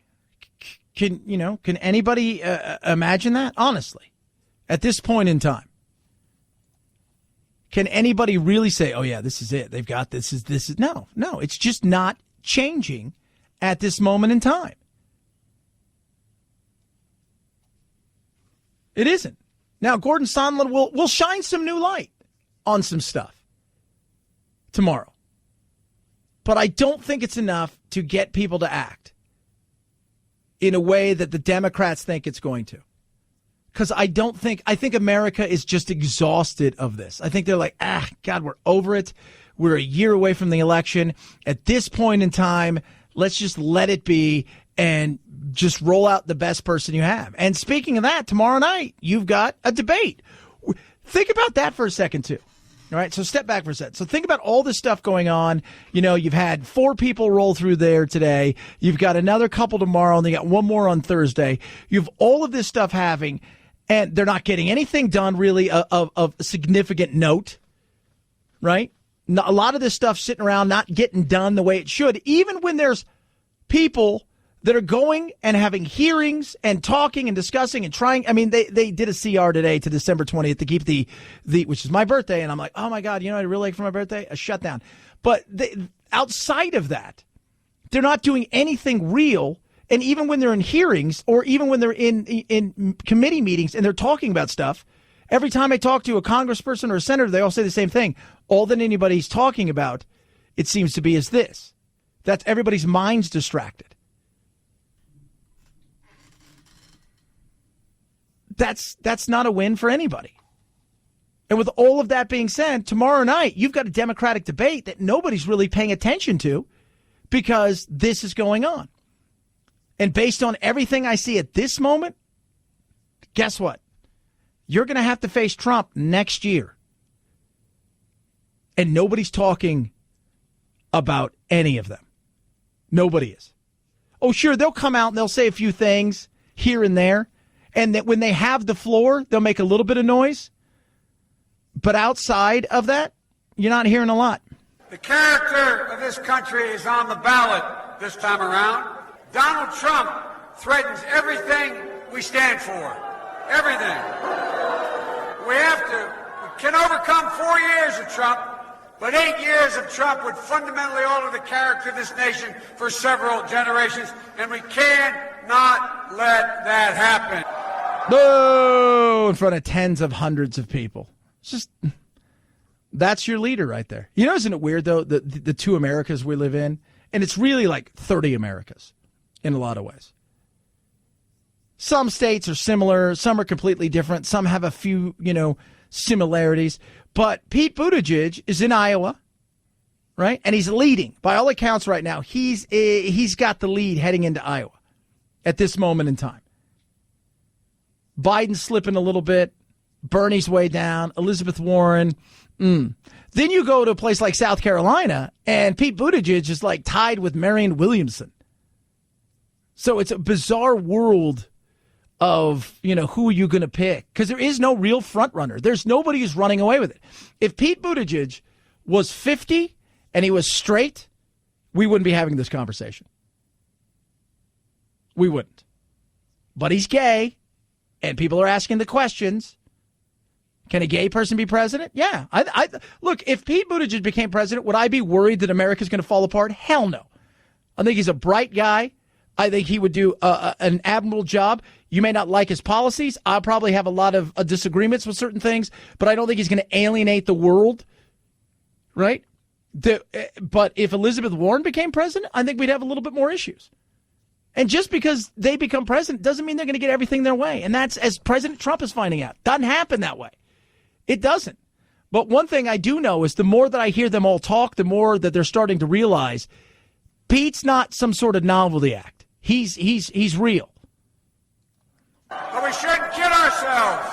Can anybody imagine that? Honestly, at this point in time, can anybody really say, oh yeah, this is it. They've got this is no, it's just not changing at this moment in time. It isn't. Now, Gordon Sondland will shine some new light on some stuff tomorrow. But I don't think it's enough to get people to act in a way that the Democrats think it's going to. Because I think America is just exhausted of this. I think they're like, God, we're over it. We're a year away from the election. At this point in time, let's just let it be and just roll out the best person you have. And speaking of that, tomorrow night, you've got a debate. Think about that for a second, too. All right, so step back for a second. So think about all this stuff going on. You know, you've had 4 people roll through there today. You've got another couple tomorrow, and you got one more on Thursday. You've all of this stuff having, and they're not getting anything done really of significant note, right? A lot of this stuff sitting around not getting done the way it should, even when there's people that are going and having hearings and talking and discussing and trying. I mean, they did a CR today to December 20th to keep the which is my birthday. And I'm like, oh, my God, you know what I really like for my birthday? A shutdown. But outside of that, they're not doing anything real. And even when they're in hearings or even when they're in committee meetings and they're talking about stuff, every time I talk to a congressperson or a senator, they all say the same thing. All that anybody's talking about, it seems to be, is this. That's everybody's mind's distracted. That's not a win for anybody. And with all of that being said, tomorrow night, you've got a Democratic debate that nobody's really paying attention to because this is going on. And based on everything I see at this moment, guess what? You're going to have to face Trump next year. And nobody's talking about any of them. Nobody is. Oh, sure, they'll come out and they'll say a few things here and there. And that when they have the floor, they'll make a little bit of noise. But outside of that, you're not hearing a lot. The character of this country is on the ballot this time around. Donald Trump threatens everything we stand for. Everything. We can overcome 4 years of Trump, but 8 years of Trump would fundamentally alter the character of this nation for several generations, and we cannot let that happen. Boo! In front of tens of hundreds of people. It's just, that's your leader right there. You know, isn't it weird, though, the 2 Americas we live in? And it's really like 30 Americas in a lot of ways. Some states are similar. Some are completely different. Some have a few, similarities. But Pete Buttigieg is in Iowa, right? And he's leading. By all accounts right now, he's got the lead heading into Iowa at this moment in time. Biden's slipping a little bit. Bernie's way down. Elizabeth Warren. Then you go to a place like South Carolina, and Pete Buttigieg is like tied with Marianne Williamson. So it's a bizarre world of, who are you going to pick? Because there is no real front runner. There's nobody who's running away with it. If Pete Buttigieg was 50 and he was straight, we wouldn't be having this conversation. We wouldn't. But he's gay, and people are asking the questions. Can a gay person be president? Yeah. Look, if Pete Buttigieg became president, would I be worried that America's going to fall apart? Hell no. I think he's a bright guy. I think he would do an admirable job. You may not like his policies. I'll probably have a lot of disagreements with certain things, but I don't think he's going to alienate the world, right? But if Elizabeth Warren became president, I think we'd have a little bit more issues. And just because they become president doesn't mean they're going to get everything their way. And that's, as President Trump is finding out, doesn't happen that way. It doesn't. But one thing I do know is the more that I hear them all talk, the more that they're starting to realize Pete's not some sort of novelty act. He's real. But we shouldn't kid ourselves.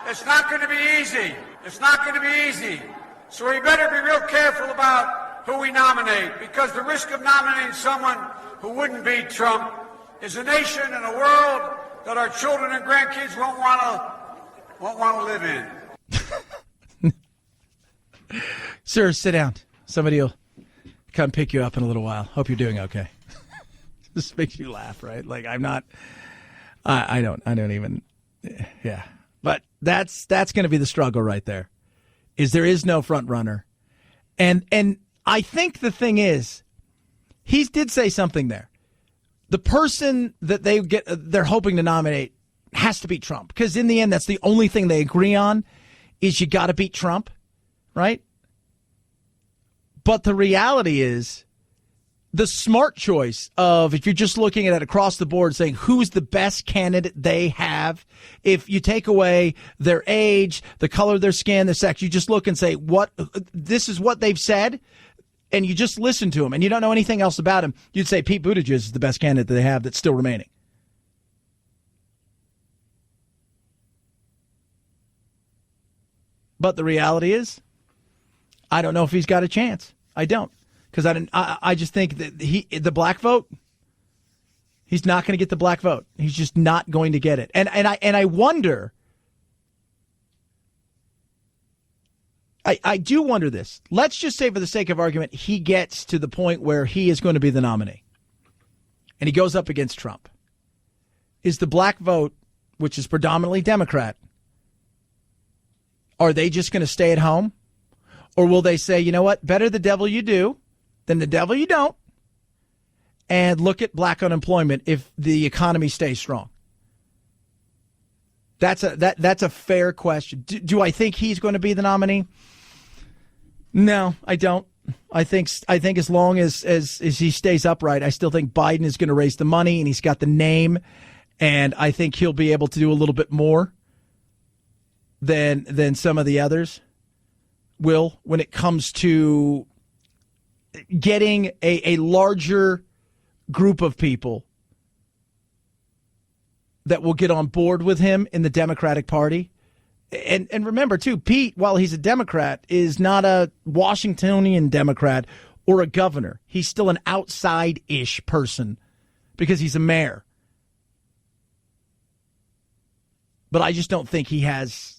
It's not going to be easy. It's not going to be easy. So we better be real careful about who we nominate, because the risk of nominating someone who wouldn't beat Trump is a nation and a world that our children and grandkids won't want to live in. Sir, sit down. Somebody will come pick you up in a little while. Hope you're doing okay. This makes you laugh, right? Like, I'm not. I don't even. Yeah, but that's going to be the struggle right there. There is no front runner, and I think the thing is, he did say something there. The person that they're hoping to nominate has to beat Trump, because in the end, that's the only thing they agree on is you got to beat Trump, right? But the reality is the smart choice of, if you're just looking at it across the board, saying who's the best candidate they have, if you take away their age, the color of their skin, their sex, you just look and say, this is what they've said, and you just listen to them, and you don't know anything else about him, you'd say Pete Buttigieg is the best candidate that they have that's still remaining. But the reality is, I don't know if he's got a chance. I don't. Because I just think that the black vote, he's not going to get the black vote. He's just not going to get it. And I wonder, I do wonder this. Let's just say, for the sake of argument, he gets to the point where he is going to be the nominee. And he goes up against Trump. Is the black vote, which is predominantly Democrat, are they just going to stay at home? Or will they say, you know what, better the devil you do than the devil you don't, and look at black unemployment if the economy stays strong? That's a fair question. Do I think he's going to be the nominee? No, I don't. I think as long as he stays upright, I still think Biden is going to raise the money, and he's got the name, and I think he'll be able to do a little bit more than some of the others will when it comes to getting a larger group of people that will get on board with him in the Democratic Party. And remember, too, Pete, while he's a Democrat, is not a Washingtonian Democrat or a governor. He's still an outside-ish person because he's a mayor. But I just don't think he has...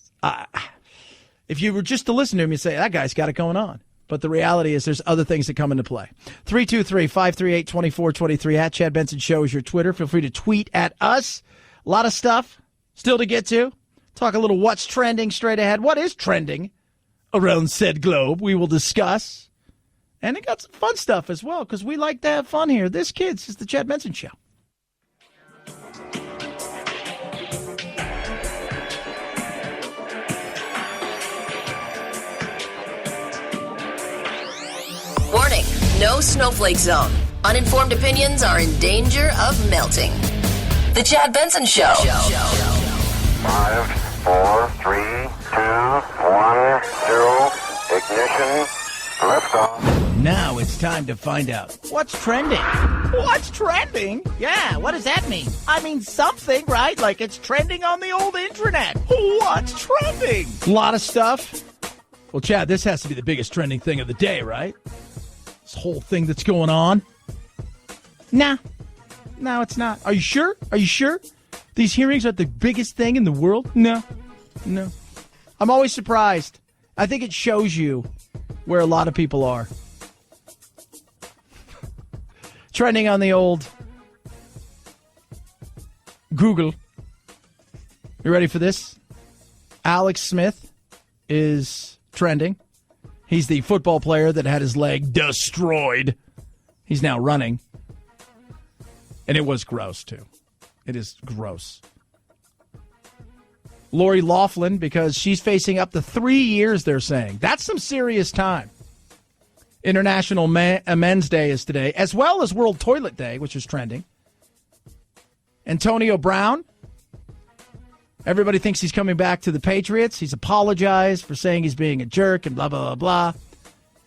if you were just to listen to him, you'd say, that guy's got it going on. But the reality is there's other things that come into play. 323-538-2423 at Chad Benson Show is your Twitter. Feel free to tweet at us. A lot of stuff still to get to. Talk a little what's trending straight ahead. What is trending around said globe? We will discuss. And it got some fun stuff as well, because we like to have fun here. This, kids, is the Chad Benson Show. Warning, no snowflake zone. Uninformed opinions are in danger of melting. The Chad Benson Show. 5, 4, 3, 2, 1, 0, ignition, liftoff. Now it's time to find out what's trending. What's trending? Yeah, what does that mean? I mean something, right? Like it's trending on the old internet. What's trending? A lot of stuff. Well, Chad, this has to be the biggest trending thing of the day, right? This whole thing that's going on. Nah. No, it's not. Are you sure? Are you sure? These hearings are the biggest thing in the world? No. I'm always surprised. I think it shows you where a lot of people are. Trending on the old Google. You ready for this? Alex Smith is trending. He's the football player that had his leg destroyed. He's now running. And it was gross, too. It is gross. Lori Loughlin, because she's facing up to 3 years, they're saying. That's some serious time. International Men's Day is today, as well as World Toilet Day, which is trending. Antonio Brown. Everybody thinks he's coming back to the Patriots. He's apologized for saying he's being a jerk and blah, blah, blah, blah.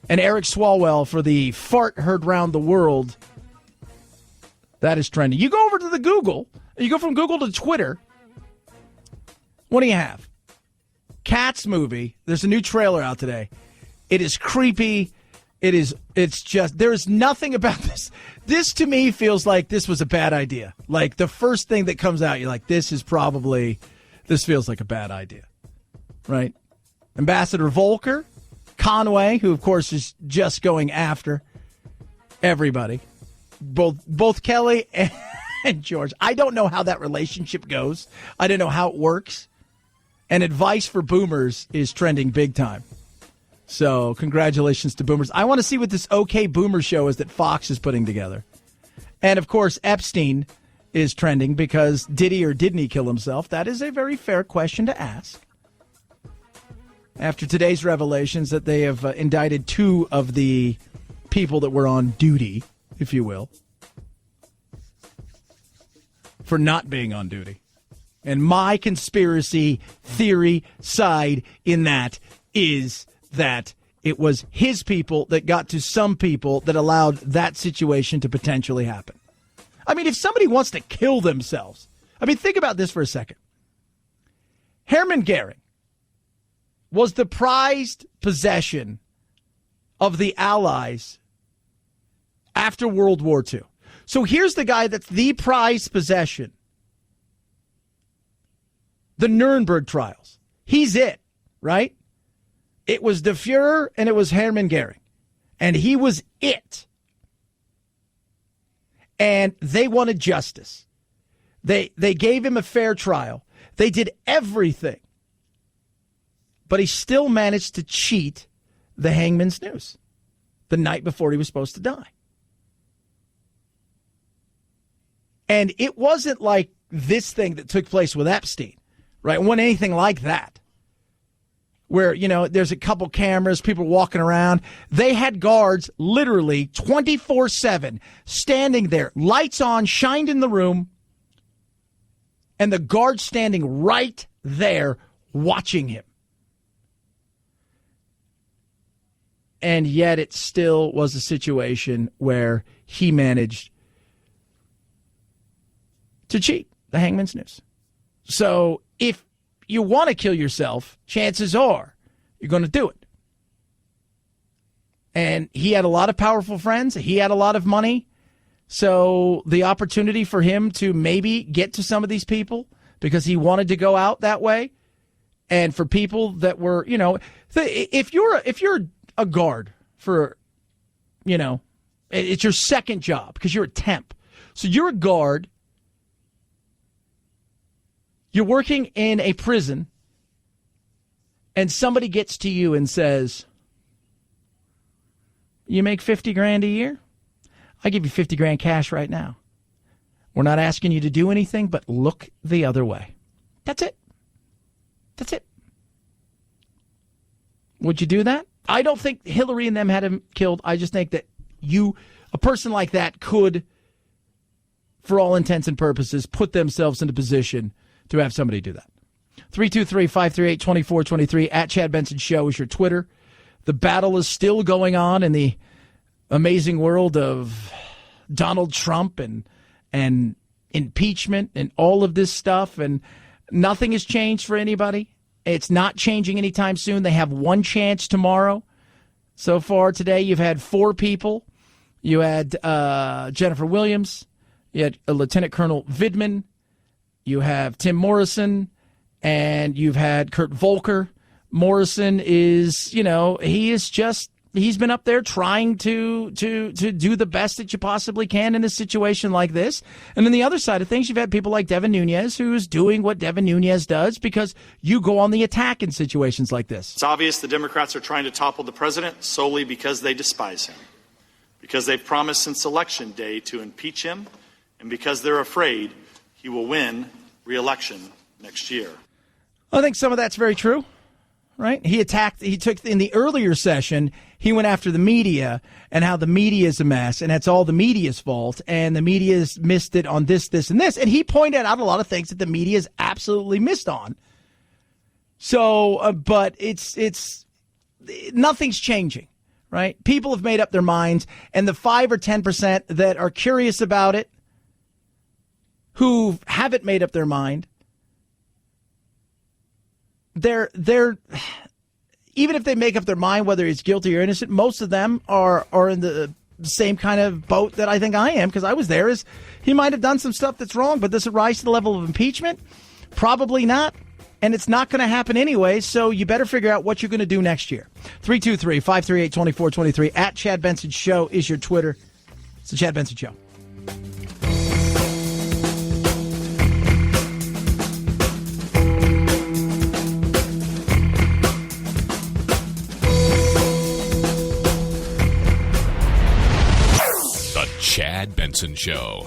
And Eric Swalwell for the fart heard round the world. That is trending. You go over to the Google. You go from Google to Twitter. What do you have? Cats movie. There's a new trailer out today. It is creepy. It's just, there's nothing about this. This to me feels like this was a bad idea. Like the first thing that comes out, you're like, this feels like a bad idea. Right? Ambassador Volker, Conway, who of course is just going after everybody. Both Kelly and George. I don't know how that relationship goes. I don't know how it works. And advice for boomers is trending big time. So congratulations to boomers. I want to see what this OK Boomer show is that Fox is putting together. And, of course, Epstein is trending because did he or didn't he kill himself? That is a very fair question to ask. After today's revelations that they have indicted 2 of the people that were on duty if you will, for not being on duty. And my conspiracy theory side in that is that it was his people that got to some people that allowed that situation to potentially happen. I mean, if somebody wants to kill themselves, I mean, think about this for a second. Hermann Goering was the prized possession of the Allies after World War II. So here's the guy that's the prized possession. The Nuremberg trials. He's it, right? It was the Fuhrer and it was Hermann Goering. And he was it. And they wanted justice. They gave him a fair trial. They did everything. But he still managed to cheat the hangman's noose the night before he was supposed to die. And it wasn't like this thing that took place with Epstein, right? It wasn't anything like that. Where, you know, there's a couple cameras, people walking around. They had guards literally 24/7 standing there, lights on, shined in the room, and the guards standing right there watching him. And yet it still was a situation where he managed to cheat the hangman's noose. So if you want to kill yourself, chances are you're going to do it. And he had a lot of powerful friends. He had a lot of money. So the opportunity for him to maybe get to some of these people because he wanted to go out that way. And for people that were, you know, if you're a guard for, you know, it's your second job because you're a temp. So you're a guard. You're working in a prison, and somebody gets to you and says, you make $50,000 a year? I give you $50,000 cash right now. We're not asking you to do anything, but look the other way. That's it. That's it. Would you do that? I don't think Hillary and them had him killed. I just think that a person like that could, for all intents and purposes, put themselves in a position to have somebody do that. 323-538-2423 at Chad Benson Show is your Twitter. The battle is still going on in the amazing world of Donald Trump and impeachment and all of this stuff. And nothing has changed for anybody. It's not changing anytime soon. They have one chance tomorrow. So far today, you've had 4 people. You had Jennifer Williams. You had Lieutenant Colonel Vidman. You have Tim Morrison, and you've had Kurt Volker. Morrison is, you know, he's been up there trying to do the best that you possibly can in a situation like this. And on the other side of things, you've had people like Devin Nunes, who's doing what Devin Nunes does because you go on the attack in situations like this. It's obvious the Democrats are trying to topple the president solely because they despise him, because they've promised since Election Day to impeach him, and because they're afraid he will win re-election next year. I think some of that's very true, right? He took in the earlier session, he went after the media and how the media is a mess and that's all the media's fault and the media's missed it on this, this, and this. And he pointed out a lot of things that the media's absolutely missed on. So, but it's nothing's changing, right? People have made up their minds, and the 5 or 10% that are curious about it, who haven't made up their mind, they're even if they make up their mind whether he's guilty or innocent, most of them are in the same kind of boat that I think I am, because I was there. Is he might have done some stuff that's wrong, but does it rise to the level of impeachment? Probably not, and it's not going to happen anyway, so you better figure out what you're going to do next year. 323-538-2423 at Chad Benson Show is your Twitter. It's the Chad Benson Show. Chad Benson Show.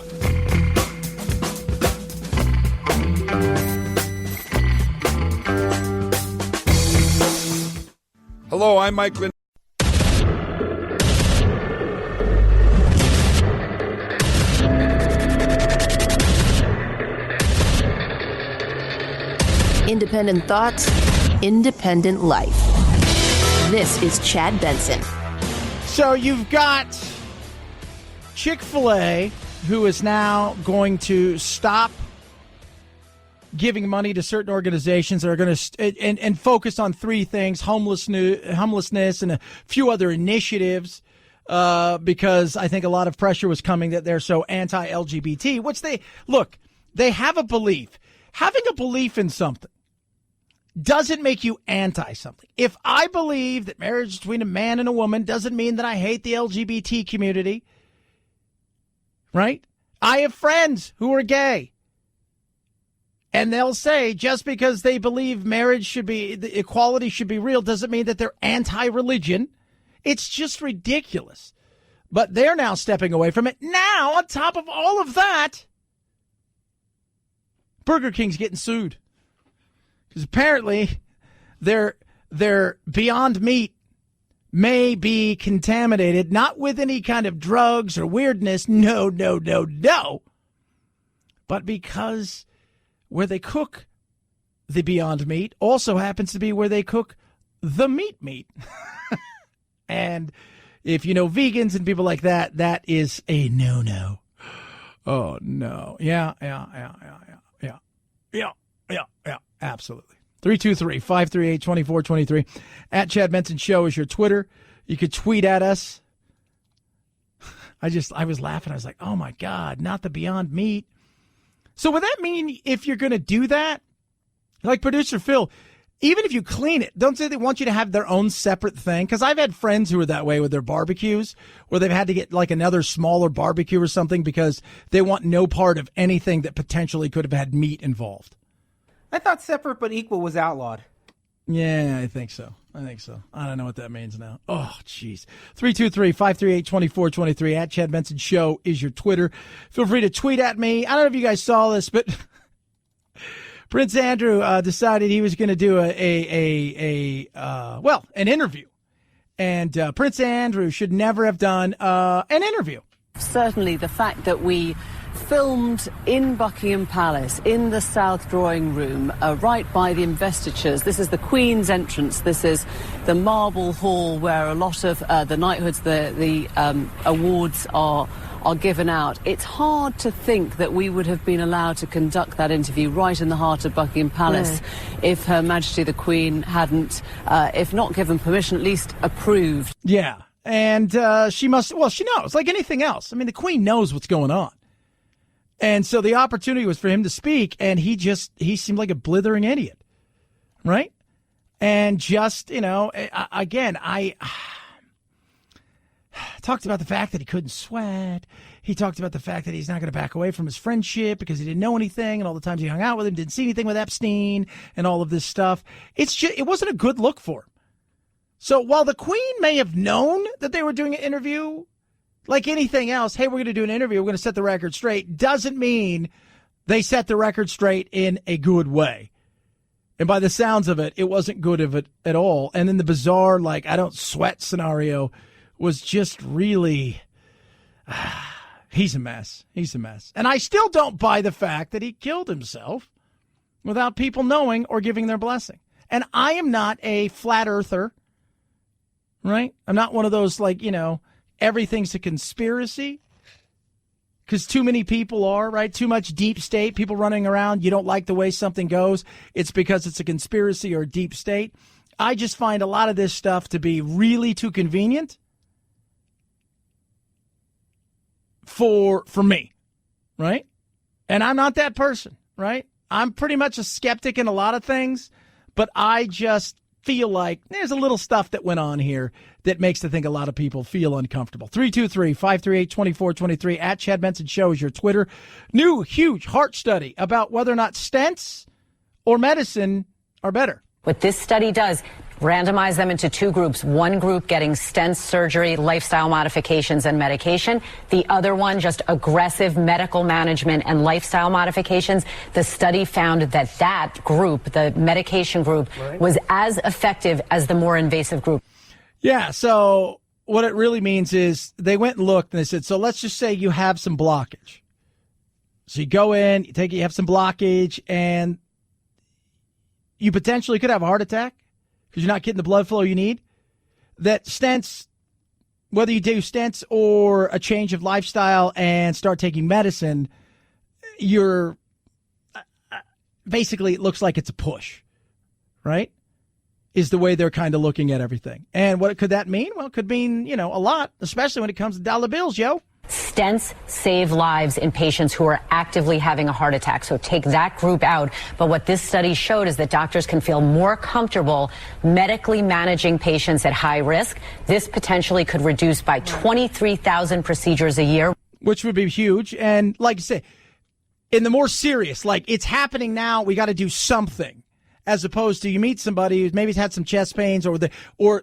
Hello, I'm Mike Lindell. Independent thoughts, independent life. This is Chad Benson. So you've got Chick-fil-A, who is now going to stop giving money to certain organizations that are going to and focus on three things: homelessness and a few other initiatives. Because I think a lot of pressure was coming that they're so anti-LGBT, which they have a belief. Having a belief in something doesn't make you anti something. If I believe that marriage is between a man and a woman doesn't mean that I hate the LGBT community, right? I have friends who are gay, and they'll say just because they believe marriage should be, the equality should be real, doesn't mean that they're anti-religion. It's just ridiculous. But they're now stepping away from it. Now, on top of all of that, Burger King's getting sued. Because apparently their Beyond Meat may be contaminated, not with any kind of drugs or weirdness. No. But because where they cook the Beyond Meat also happens to be where they cook the meat. And if you know vegans and people like that, that is a no-no. Oh, no. Yeah. Absolutely. 323-538-2423. At Chad Benson Show is your Twitter. You could tweet at us. I was laughing. I was like, oh, my God, not the Beyond Meat. So would that mean if you're going to do that, like producer Phil, even if you clean it, don't say they want you to have their own separate thing? Because I've had friends who are that way with their barbecues, where they've had to get like another smaller barbecue or something because they want no part of anything that potentially could have had meat involved. I thought separate but equal was outlawed. Yeah, I think so. I don't know what that means now. Oh, jeez. 323-538-2423. At Chad Benson Show is your Twitter. Feel free to tweet at me. I don't know if you guys saw this, but Prince Andrew decided he was going to do an interview. And Prince Andrew should never have done an interview. Certainly the fact that we filmed in Buckingham Palace, in the South Drawing Room, right by the investitures. This is the Queen's entrance. This is the Marble Hall where a lot of the knighthoods, the awards are given out. It's hard to think that we would have been allowed to conduct that interview right in the heart of Buckingham Palace if Her Majesty the Queen hadn't, if not given permission, at least approved. Yeah, and she knows, like anything else. I mean, the Queen knows what's going on. And so the opportunity was for him to speak, and he seemed like a blithering idiot, right? And just, I talked about the fact that he couldn't sweat. He talked about the fact that he's not going to back away from his friendship because he didn't know anything, and all the times he hung out with him, didn't see anything with Epstein, and all of this stuff. It wasn't a good look for him. So while the Queen may have known that they were doing an interview, like anything else, hey, we're going to do an interview, we're going to set the record straight, doesn't mean they set the record straight in a good way. And by the sounds of it, it wasn't good of it at all. And then the bizarre, I don't sweat scenario was just really, he's a mess. And I still don't buy the fact that he killed himself without people knowing or giving their blessing. And I am not a flat earther, right? I'm not one of those, everything's a conspiracy, because too many people are, right? Too much deep state, people running around. You don't like the way something goes. It's because it's a conspiracy or a deep state. I just find a lot of this stuff to be really too convenient for me, right? And I'm not that person, right? I'm pretty much a skeptic in a lot of things, but I just feel like there's a little stuff that went on here that makes I think a lot of people feel uncomfortable. 323-538-2423. At Chad Benson Show is your Twitter. New huge heart study about whether or not stents or medicine are better. What this study does, randomize them into two groups. One group getting stent surgery, lifestyle modifications, and medication. The other one, just aggressive medical management and lifestyle modifications. The study found that group, the medication group, was as effective as the more invasive group. Yeah, so what it really means is they went and looked and they said, so let's just say you have some blockage. So you go in, you have some blockage, and you potentially could have a heart attack because you're not getting the blood flow you need. That stents, whether you do stents or a change of lifestyle and start taking medicine, you're basically, it looks like it's a push, right? Is the way they're kind of looking at everything. And what could that mean? Well, it could mean, a lot, especially when it comes to dollar bills, yo. Stents save lives in patients who are actively having a heart attack. So take that group out. But what this study showed is that doctors can feel more comfortable medically managing patients at high risk. This potentially could reduce by 23,000 procedures a year. Which would be huge. And like I say, in the more serious, like it's happening now, we got to do something. As opposed to you meet somebody who maybe has had some chest pains or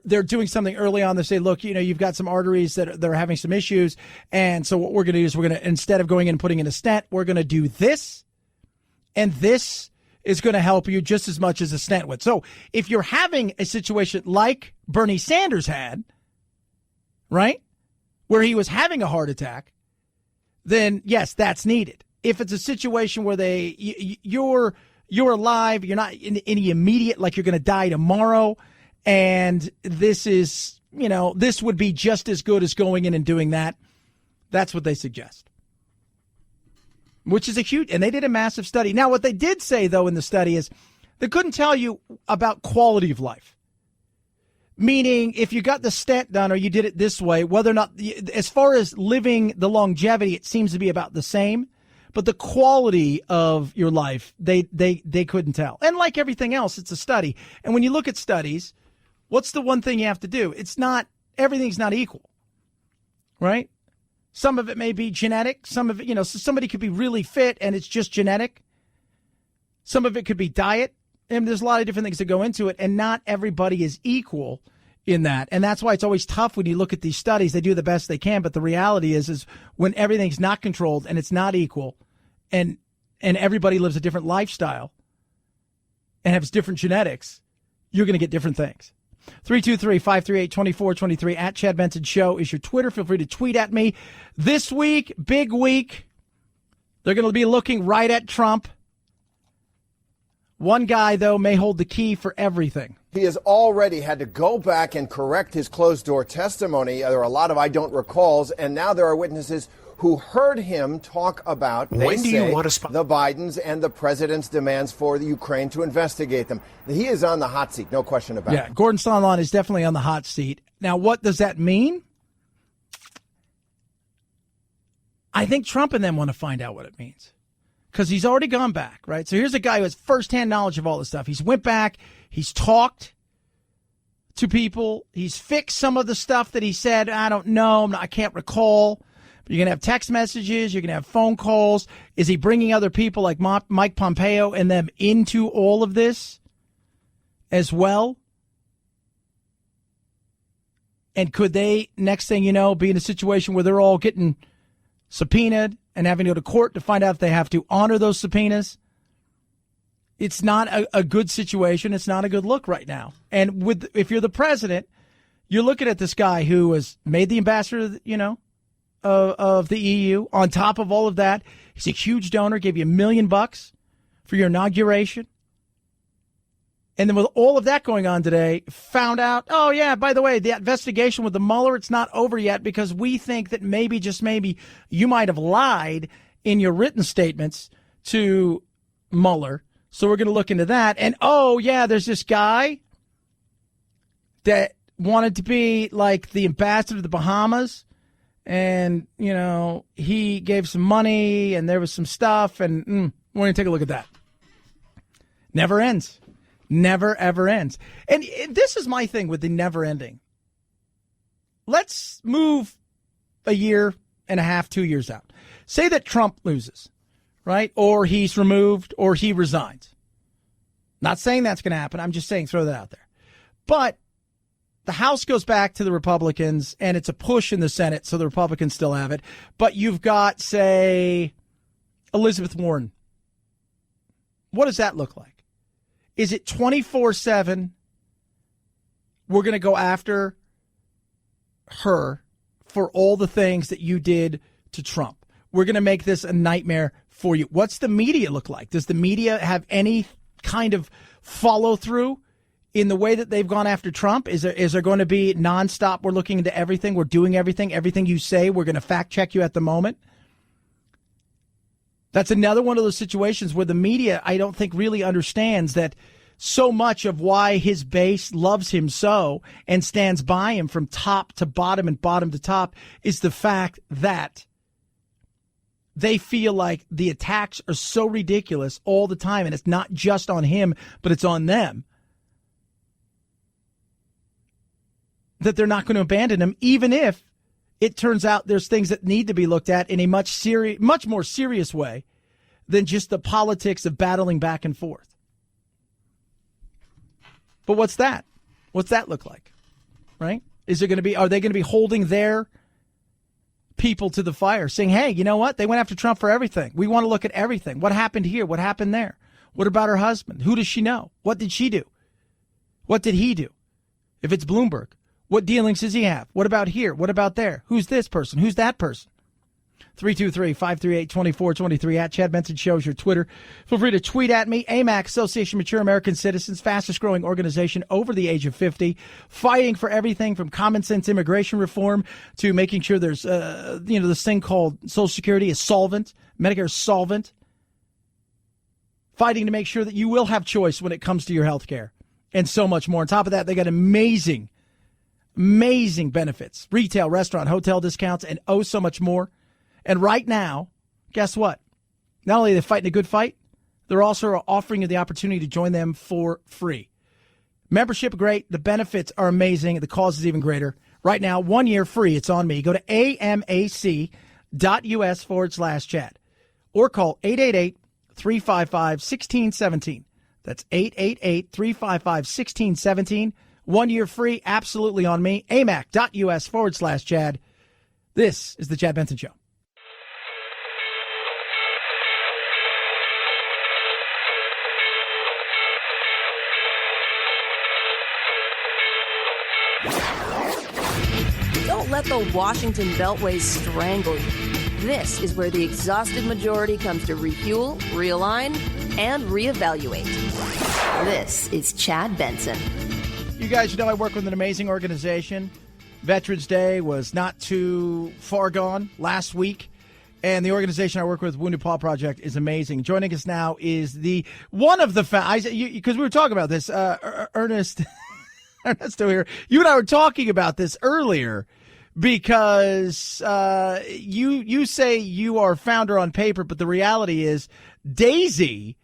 they're doing something early on. They say, look, you've got some arteries that are having some issues. And so what we're going to do is instead of going in and putting in a stent, we're going to do this. And this is going to help you just as much as a stent would. So if you're having a situation like Bernie Sanders had, right, where he was having a heart attack, then yes, that's needed. If it's a situation where you're alive, you're not in any immediate, like you're going to die tomorrow, and this is, this would be just as good as going in and doing that. That's what they suggest. Which is and they did a massive study. Now, what they did say, though, in the study is they couldn't tell you about quality of life. Meaning, if you got the stent done or you did it this way, whether or not, as far as living the longevity, it seems to be about the same. But the quality of your life, they couldn't tell. And like everything else, it's a study. And when you look at studies, what's the one thing you have to do? Everything's not equal, right? Some of it may be genetic. Some of it, somebody could be really fit and it's just genetic. Some of it could be diet. And there's a lot of different things that go into it. And not everybody is equal in that. And that's why it's always tough when you look at these studies. They do the best they can. But the reality is when everything's not controlled and it's not equal, and everybody lives a different lifestyle and has different genetics, you're going to get different things. 323-538-2423 at Chad Benson Show is your Twitter. Feel free to tweet at me. This week, big week, they're going to be looking right at Trump. One guy, though, may hold the key for everything. He has already had to go back and correct his closed-door testimony. There are a lot of I don't recalls, and now there are witnesses who heard him talk about, the Bidens and the president's demands for the Ukraine to investigate them. He is on the hot seat, no question about it. Yeah, Gordon Sondland is definitely on the hot seat. Now, what does that mean? I think Trump and them want to find out what it means. Because he's already gone back, right? So here's a guy who has firsthand knowledge of all this stuff. He's went back. He's talked to people. He's fixed some of the stuff that he said. I don't know. I can't recall. But you're going to have text messages. You're going to have phone calls. Is he bringing other people like Mike Pompeo and them into all of this as well? And could they, next thing you know, be in a situation where they're all getting subpoenaed and having to go to court to find out if they have to honor those subpoenas? It's not a good situation. It's not a good look right now. And if you're the president, you're looking at this guy who was made the ambassador, of the EU. On top of all of that, he's a huge donor, gave you $1 million for your inauguration. And then with all of that going on today, found out, oh, yeah, by the way, the investigation with the Mueller, it's not over yet because we think that maybe, just maybe, you might have lied in your written statements to Mueller. So we're going to look into that. And, oh, yeah, there's this guy that wanted to be like the ambassador to the Bahamas. And, he gave some money and there was some stuff. And we're going to take a look at that. Never ends. Never, ever ends. And this is my thing with the never ending. Let's move a year and a half, 2 years out. Say that Trump loses, right? Or he's removed or he resigns. Not saying that's going to happen. I'm just saying throw that out there. But the House goes back to the Republicans and it's a push in the Senate, so the Republicans still have it. But you've got, say, Elizabeth Warren. What does that look like? Is it 24/7? We're going to go after her for all the things that you did to Trump. We're going to make this a nightmare for you. What's the media look like? Does the media have any kind of follow through in the way that they've gone after Trump? Is there going to be nonstop? We're looking into everything. We're doing everything you say. We're going to fact check you at the moment. That's another one of those situations where the media, I don't think, really understands that so much of why his base loves him so and stands by him from top to bottom and bottom to top is the fact that they feel like the attacks are so ridiculous all the time, and it's not just on him, but it's on them, that they're not going to abandon him, even if it turns out there's things that need to be looked at in a much more serious way than just the politics of battling back and forth. But what's that? What's that look like? Right? Are they going to be holding their people to the fire, saying, hey, you know what? They went after Trump for everything. We want to look at everything. What happened here? What happened there? What about her husband? Who does she know? What did she do? What did he do? If it's Bloomberg, what dealings does he have? What about here? What about there? Who's this person? Who's that person? 323-538-2423 at Chad Benson Show is your Twitter. Feel free to tweet at me. AMAC, Association of Mature American Citizens, fastest growing organization over the age of 50, fighting for everything from common sense immigration reform to making sure there's, this thing called Social Security is solvent, Medicare is solvent, fighting to make sure that you will have choice when it comes to your health care and so much more. On top of that, they got amazing benefits, retail, restaurant, hotel discounts, and oh so much more. And right now, guess what? Not only are they fighting a good fight, they're also offering you the opportunity to join them for free. Membership, great. The benefits are amazing. The cause is even greater. Right now, 1 year free. It's on me. Go to amac.us/Chad or call 888-355-1617. That's 888-355-1617. 1 year free. Absolutely on me. amac.us/Chad. This is the Chad Benson Show. Don't let the Washington Beltway strangle you. This is where the exhausted majority comes to refuel, realign, and reevaluate. This is Chad Benson. You guys know I work with an amazing organization. Veterans Day was not too far gone last week, and the organization I work with, Wounded Paw Project, is amazing. Joining us now is one of the because we were talking about this, Ernesto here. You and I were talking about this earlier because you say you are founder on paper, but the reality is Daisy,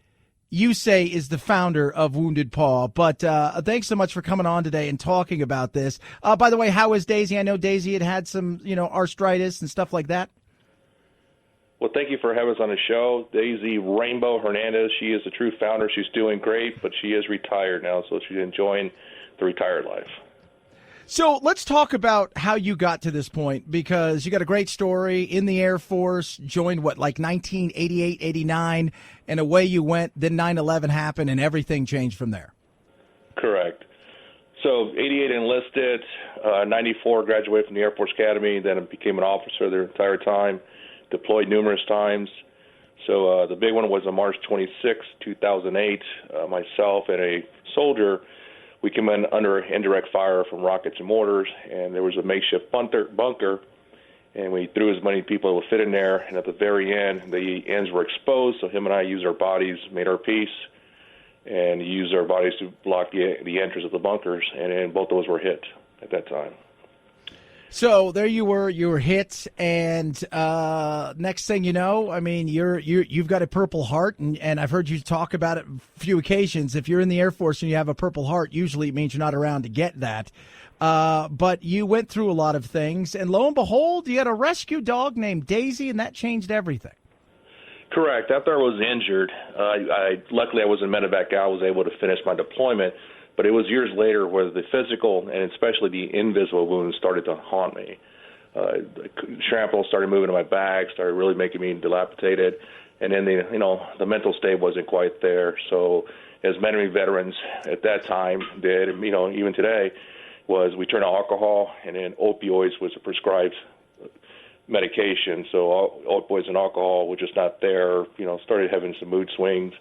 you say, is the founder of Wounded Paw. But thanks so much for coming on today and talking about this. By the way, how is Daisy? I know Daisy had some, arthritis and stuff like that. Well, thank you for having us on the show. Daisy Rainbow Hernandez, she is the true founder. She's doing great, but she is retired now, so she's enjoying the retired life. So let's talk about how you got to this point, because you got a great story in the Air Force, joined 1988, 89, and away you went. Then 9/11 happened and everything changed from there. Correct. So 88 enlisted, 94 graduated from the Air Force Academy, then became an officer the entire time, deployed numerous times. So the big one was on March 26, 2008. Myself and a soldier, we came in under indirect fire from rockets and mortars, and there was a makeshift bunker, and we threw as many people as would fit in there, and at the very end, the ends were exposed, so him and I used our bodies, made our peace, and used our bodies to block the entrance of the bunkers, and then both of us were hit at that time. So there you were hit, and next thing you know, I mean, you've got a Purple Heart, and I've heard you talk about it a few occasions. If you're in the Air Force and you have a Purple Heart, usually it means you're not around to get that. But you went through a lot of things, and lo and behold, you had a rescue dog named Daisy, and that changed everything. Correct. After I was injured, luckily I was in medevac. I was able to finish my deployment. But it was years later where the physical and especially the invisible wounds started to haunt me. Shrapnel started moving to my back, started really making me dilapidated, and then the mental state wasn't quite there. So, as many veterans at that time did, and even today, was we turned to alcohol, and then opioids was a prescribed medication. So opioids and alcohol were just not there. Started having some mood swings.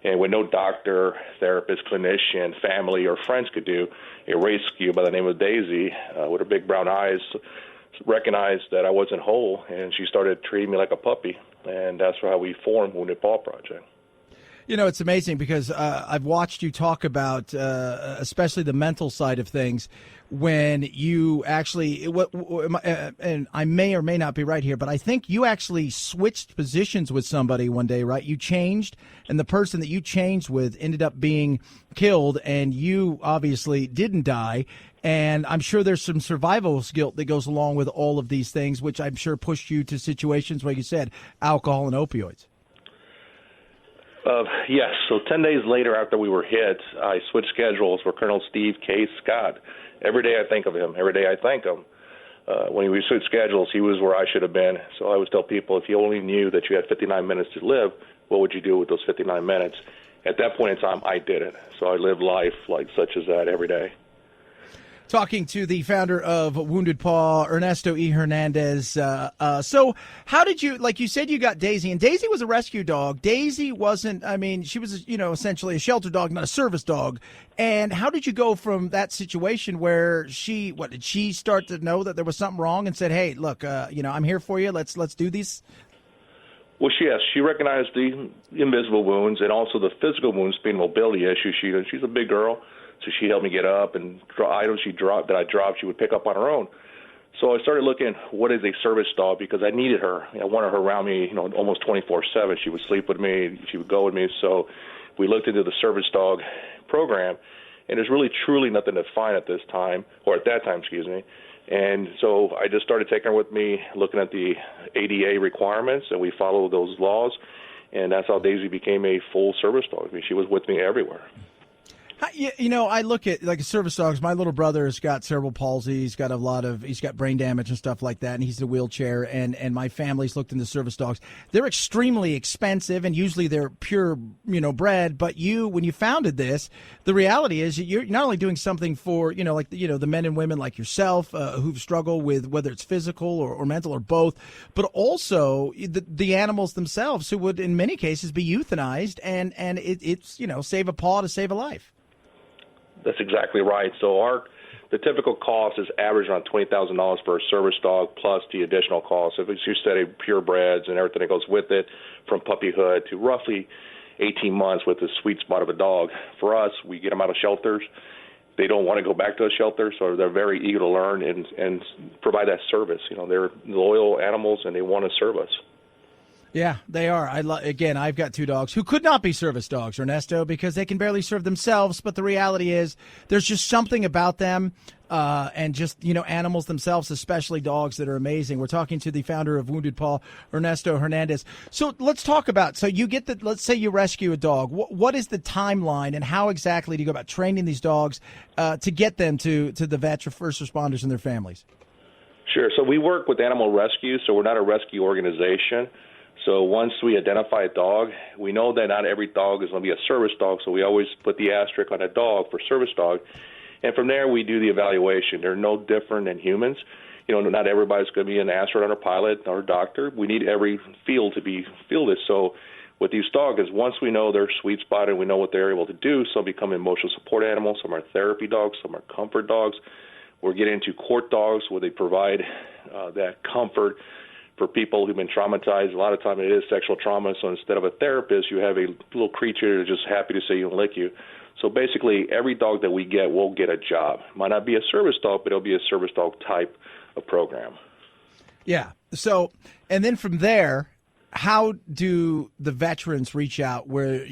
And what no doctor, therapist, clinician, family, or friends could do, a rescue by the name of Daisy, with her big brown eyes, recognized that I wasn't whole, and she started treating me like a puppy. And that's how we formed Wounded Paw Project. You know, it's amazing because I've watched you talk about especially the mental side of things when you actually, and I may or may not be right here, but I think you actually switched positions with somebody one day, right? You changed, and the person that you changed with ended up being killed, and you obviously didn't die. And I'm sure there's some survival guilt that goes along with all of these things, which I'm sure pushed you to situations where you said alcohol and opioids. Yes. So 10 days later after we were hit, I switched schedules for Colonel Steve K. Scott. Every day I think of him. Every day I thank him. When we switched schedules, he was where I should have been. So I always tell people, if you only knew that you had 59 minutes to live, what would you do with those 59 minutes? At that point in time, I did it. So I lived life like such as that every day. Talking to the founder of Wounded Paw, Ernesto E. Hernandez. So how did you, like you said, you got Daisy, and Daisy was a rescue dog. Daisy wasn't, I mean, she was, essentially a shelter dog, not a service dog. And how did you go from that situation where did she start to know that there was something wrong and said, hey, look, I'm here for you. Let's do these? Well, she recognized the invisible wounds and also the physical wounds, being mobility issue. She's a big girl. So she helped me get up, and items that I dropped, she would pick up on her own. So I started looking, what is a service dog, because I needed her. I wanted her around me, almost 24/7. She would sleep with me, she would go with me. So we looked into the service dog program, and there's really truly nothing to find at that time. And so I just started taking her with me, looking at the ADA requirements, and we followed those laws, and that's how Daisy became a full service dog. I mean, she was with me everywhere. I look at like service dogs. My little brother has got cerebral palsy. He's got brain damage and stuff like that, and he's in a wheelchair. And my family's looked into service dogs. They're extremely expensive, and usually they're pure, bred. But when you founded this, the reality is you're not only doing something for, the men and women like yourself who've struggled with whether it's physical or mental or both, but also the animals themselves who would in many cases be euthanized, and it's save a paw to save a life. That's exactly right. So the typical cost is average around $20,000 for a service dog plus the additional costs. If it's you said purebreds and everything that goes with it, from puppyhood to roughly 18 months with the sweet spot of a dog. For us, we get them out of shelters. They don't want to go back to a shelter, so they're very eager to learn and provide that service. They're loyal animals, and they want to serve us. Yeah, they are. I've got two dogs who could not be service dogs, Ernesto, because they can barely serve themselves. But the reality is there's just something about them and just, animals themselves, especially dogs, that are amazing. We're talking to the founder of Wounded Paw, Ernesto Hernandez. So let's talk about, let's say you rescue a dog. What is the timeline, and how exactly do you go about training these dogs to get them to the vets or first responders and their families? Sure. So we work with animal rescue, so we're not a rescue organization. So once we identify a dog, we know that not every dog is going to be a service dog, so we always put the asterisk on a dog for service dog. And from there, we do the evaluation. They're no different than humans. Not everybody's going to be an astronaut or pilot or doctor. We need every field to be fielded. So with these dogs, is once we know their sweet spot and we know what they're able to do, some become emotional support animals, some are therapy dogs, some are comfort dogs. We're getting into court dogs where they provide that comfort for people who've been traumatized. A lot of time it is sexual trauma, so instead of a therapist, you have a little creature that's just happy to see you and lick you. So basically, every dog that we get will get a job. Might not be a service dog, but it'll be a service dog type of program. Yeah. So, and then from there, how do the veterans reach out where,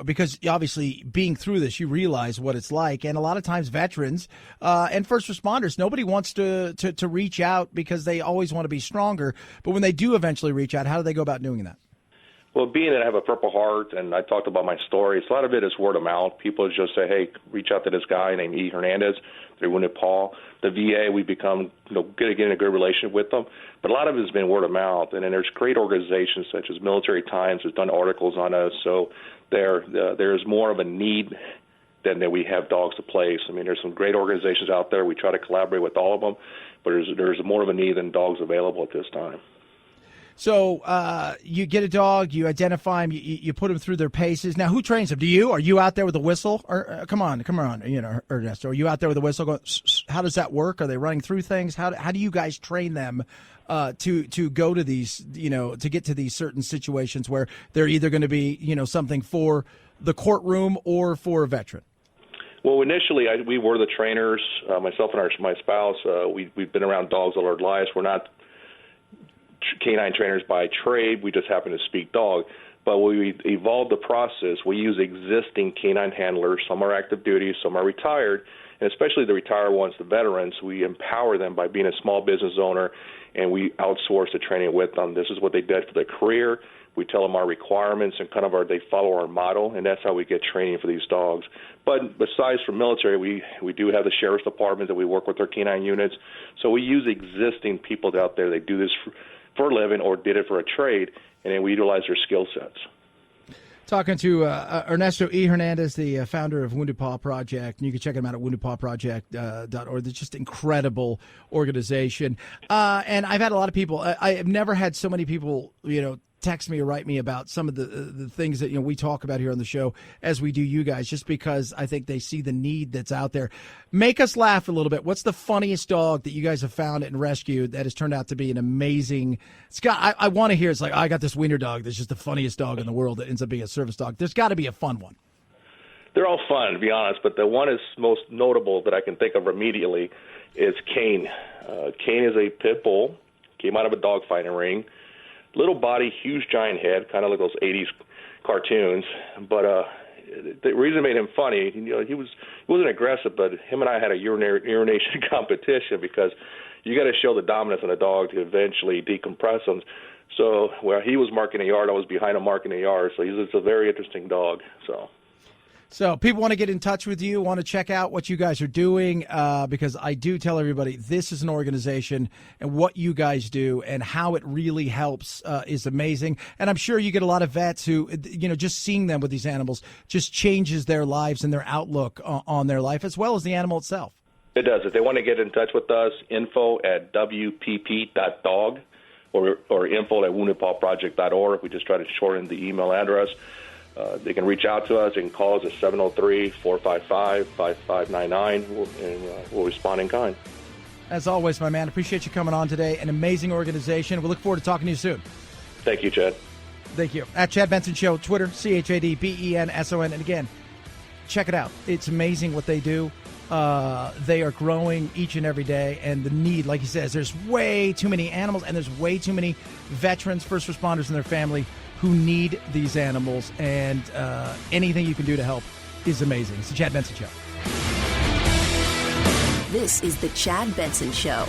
because obviously being through this, you realize what it's like. And a lot of times veterans and first responders, nobody wants to reach out because they always want to be stronger. But when they do eventually reach out, how do they go about doing that? Well, being that I have a Purple Heart and I talked about my stories, a lot of it is word of mouth. People just say, hey, reach out to this guy named E. Hernandez through Wounded Paw. The VA, we become getting a good relationship with them. But a lot of it has been word of mouth. And then there's great organizations such as Military Times has done articles on us. So there's more of a need than that we have dogs to place. I mean, there's some great organizations out there. We try to collaborate with all of them. But there's more of a need than dogs available at this time. So you get a dog, you identify them, you put them through their paces. Now, who trains them? Do you? Are you out there with a whistle? Or come on, Ernesto. Are you out there with a whistle going, how does that work? Are they running through things? How do you guys train them to go to these, to get to these certain situations where they're either going to be, something for the courtroom or for a veteran? Well, initially, we were the trainers, myself and my spouse. We've been around dogs all our lives. We're not canine trainers by trade. We just happen to speak dog. But when we evolved the process, we use existing canine handlers. Some are active duty, some are retired, and especially the retired ones, the veterans, we empower them by being a small business owner, and we outsource the training with them. This is what they did for their career. We tell them our requirements and they follow our model, and that's how we get training for these dogs. But besides from military, we do have the sheriff's department that we work with our canine units. So we use existing people out there that do this for a living or did it for a trade, and then we utilize their skill sets. Talking to Ernesto E. Hernandez, the founder of Wounded Paw Project. And you can check him out at woundedpawproject.org. It's just incredible organization. And I've had a lot of people. I have never had so many people, text me or write me about some of the things that we talk about here on the show as we do you guys, just because I think they see the need that's out there. Make us laugh a little bit. What's the funniest dog that you guys have found and rescued that has turned out to be an amazing Scott? I want to hear. It's like, I got this wiener dog that's just the funniest dog in the world that ends up being a service dog. There's got to be a fun one. They're all fun, to be honest, but the one is most notable that I can think of immediately is Kane. Kane is a pit bull, came out of a dogfighting ring. Little body, huge giant head, kind of like those 80s cartoons. But the reason it made him funny, he wasn't aggressive, but him and I had a urination competition because you got to show the dominance on a dog to eventually decompress him. So where he was marking a yard, I was behind him marking a yard. So it's a very interesting dog. So people want to get in touch with you, want to check out what you guys are doing, because I do tell everybody this is an organization, and what you guys do and how it really helps is amazing. And I'm sure you get a lot of vets who, just seeing them with these animals just changes their lives and their outlook on their life, as well as the animal itself. It does. If they want to get in touch with us, info@wpp.dog or info@woundedpawproject.org. We just try to shorten the email address. They can reach out to us. They can call us at 703-455-5599, and we'll respond in kind. As always, my man, appreciate you coming on today. An amazing organization. We look forward to talking to you soon. Thank you, Chad. Thank you. At Chad Benson Show, Twitter, ChadBenson. And again, check it out. It's amazing what they do. They are growing each and every day, and the need, like he says, there's way too many animals, and there's way too many veterans, first responders, and their family who need these animals, and anything you can do to help is amazing. It's the Chad Benson Show. This is the Chad Benson Show.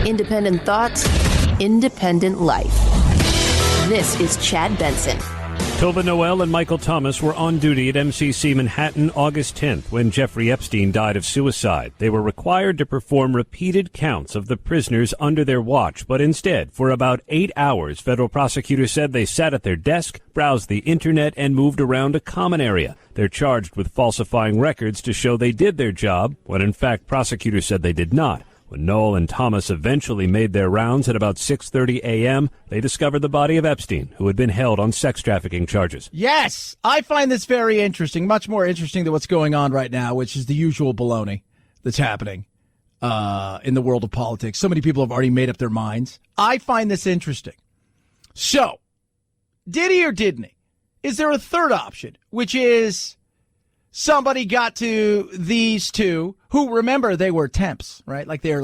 Independent thoughts, independent life. This is Chad Benson. Tova Noel and Michael Thomas were on duty at MCC Manhattan August 10th when Jeffrey Epstein died of suicide. They were required to perform repeated counts of the prisoners under their watch, but instead, for about 8 hours, federal prosecutors said they sat at their desk, browsed the internet, and moved around a common area. They're charged with falsifying records to show they did their job, when in fact prosecutors said they did not. When Noel and Thomas eventually made their rounds at about 6:30 a.m., they discovered the body of Epstein, who had been held on sex trafficking charges. Yes, I find this very interesting, much more interesting than what's going on right now, which is the usual baloney that's happening in the world of politics. So many people have already made up their minds. I find this interesting. So, did he or didn't he? Is there a third option, which is somebody got to these two who, remember, they were temps, right? They're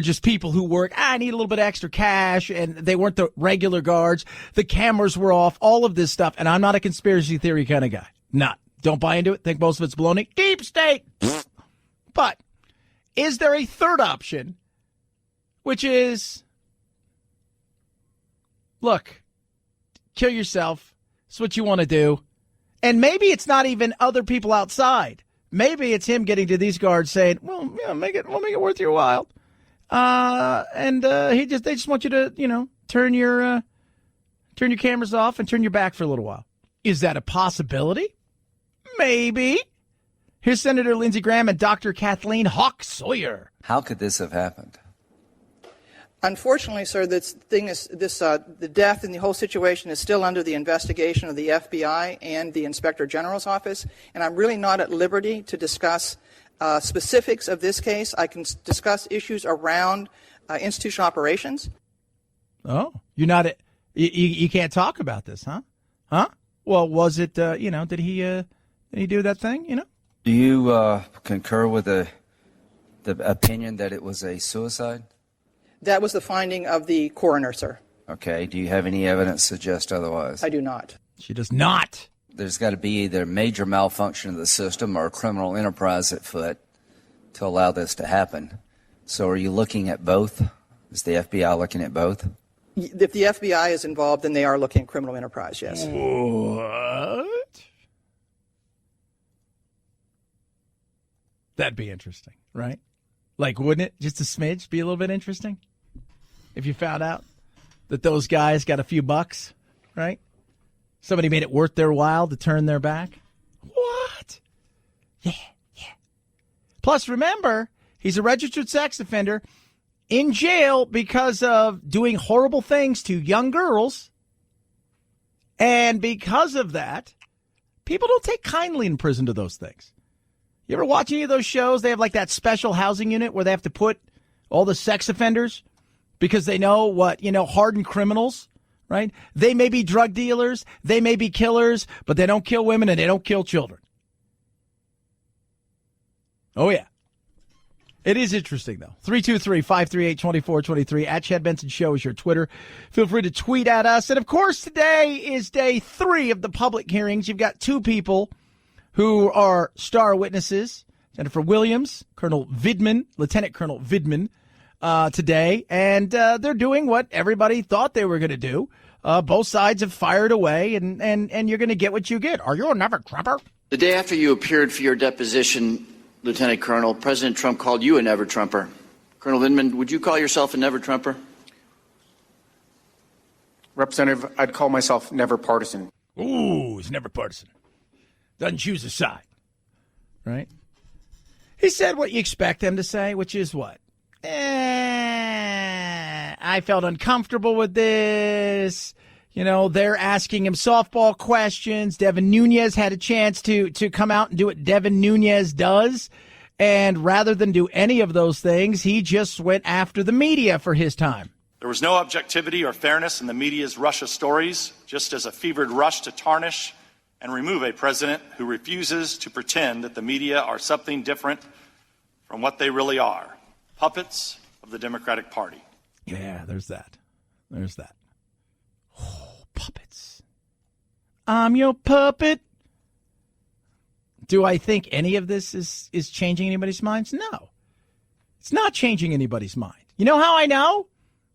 just people who work. I need a little bit of extra cash, and they weren't the regular guards. The cameras were off, all of this stuff. And I'm not a conspiracy theory kind of guy. Don't buy into it. Think most of it's baloney. Deep state. But is there a third option, which is, look, kill yourself. It's what you want to do. And maybe it's not even other people outside. Maybe it's him getting to these guards saying, well, yeah, we'll make it worth your while. They just want you to, turn your cameras off and turn your back for a little while. Is that a possibility? Maybe. Here's Senator Lindsey Graham and Dr. Kathleen Hawk Sawyer. How could this have happened? Unfortunately, sir, the death and the whole situation is still under the investigation of the FBI and the Inspector General's office, and I'm really not at liberty to discuss specifics of this case. I can discuss issues around institutional operations. Oh, you're not you can't talk about this, huh? Huh? Well, was it did he do that thing? Do you concur with the opinion that it was a suicide? That was the finding of the coroner, sir. Okay. Do you have any evidence to suggest otherwise? I do not. She does not. There's got to be either a major malfunction of the system or a criminal enterprise at foot to allow this to happen. So are you looking at both? Is the FBI looking at both? If the FBI is involved, then they are looking at criminal enterprise, yes. What? That'd be interesting, right? Like, wouldn't it? Just a smidge be a little bit interesting? If you found out that those guys got a few bucks, right? Somebody made it worth their while to turn their back. What? Yeah. Plus, remember, he's a registered sex offender in jail because of doing horrible things to young girls. And because of that, people don't take kindly in prison to those things. You ever watch any of those shows? They have like that special housing unit where they have to put all the sex offenders because they know what, hardened criminals, right? They may be drug dealers, they may be killers, but they don't kill women and they don't kill children. Oh, yeah. It is interesting, though. 323-538-2423. At Chad Benson Show is your Twitter. Feel free to tweet at us. And, of course, today is day 3 of the public hearings. You've got 2 people who are star witnesses, Jennifer Williams, Colonel Vidman, Lieutenant Colonel Vidman, today. And they're doing what everybody thought they were going to do. Both sides have fired away, and you're going to get what you get. Are you a never-Trumper? The day after you appeared for your deposition, Lieutenant Colonel, President Trump called you a never-Trumper. Colonel Vidman, would you call yourself a never-Trumper? Representative, I'd call myself never partisan. Ooh, he's never partisan. Doesn't choose a side, right? He said what you expect him to say, which is what? I felt uncomfortable with this. They're asking him softball questions. Devin Nunes had a chance to come out and do what Devin Nunes does. And rather than do any of those things, he just went after the media for his time. There was no objectivity or fairness in the media's rush of stories, just as a fevered rush to tarnish and remove a president who refuses to pretend that the media are something different from what they really are, puppets of the Democratic Party. Yeah, there's that. Oh, puppets. I'm your puppet. Do I think any of this is changing anybody's minds? No. It's not changing anybody's mind. You know how I know?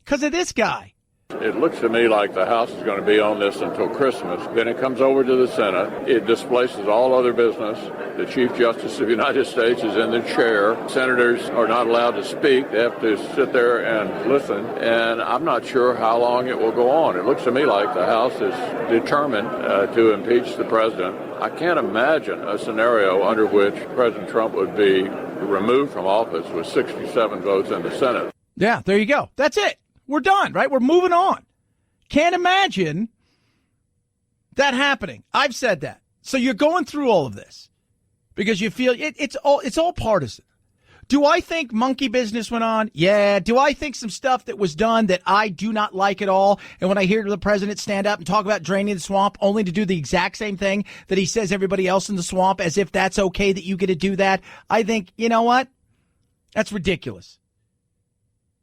Because of this guy. It looks to me like the House is going to be on this until Christmas. Then it comes over to the Senate. It displaces all other business. The Chief Justice of the United States is in the chair. Senators are not allowed to speak. They have to sit there and listen. And I'm not sure how long it will go on. It looks to me like the House is determined to impeach the president. I can't imagine a scenario under which President Trump would be removed from office with 67 votes in the Senate. Yeah, there you go. That's it. We're done, right? We're moving on. Can't imagine that happening. I've said that. So you're going through all of this because you feel it's all partisan. Do I think monkey business went on? Yeah. Do I think some stuff that was done that I do not like at all? And when I hear the president stand up and talk about draining the swamp only to do the exact same thing that he says everybody else in the swamp, as if that's okay that you get to do that, I think, you know what? That's ridiculous.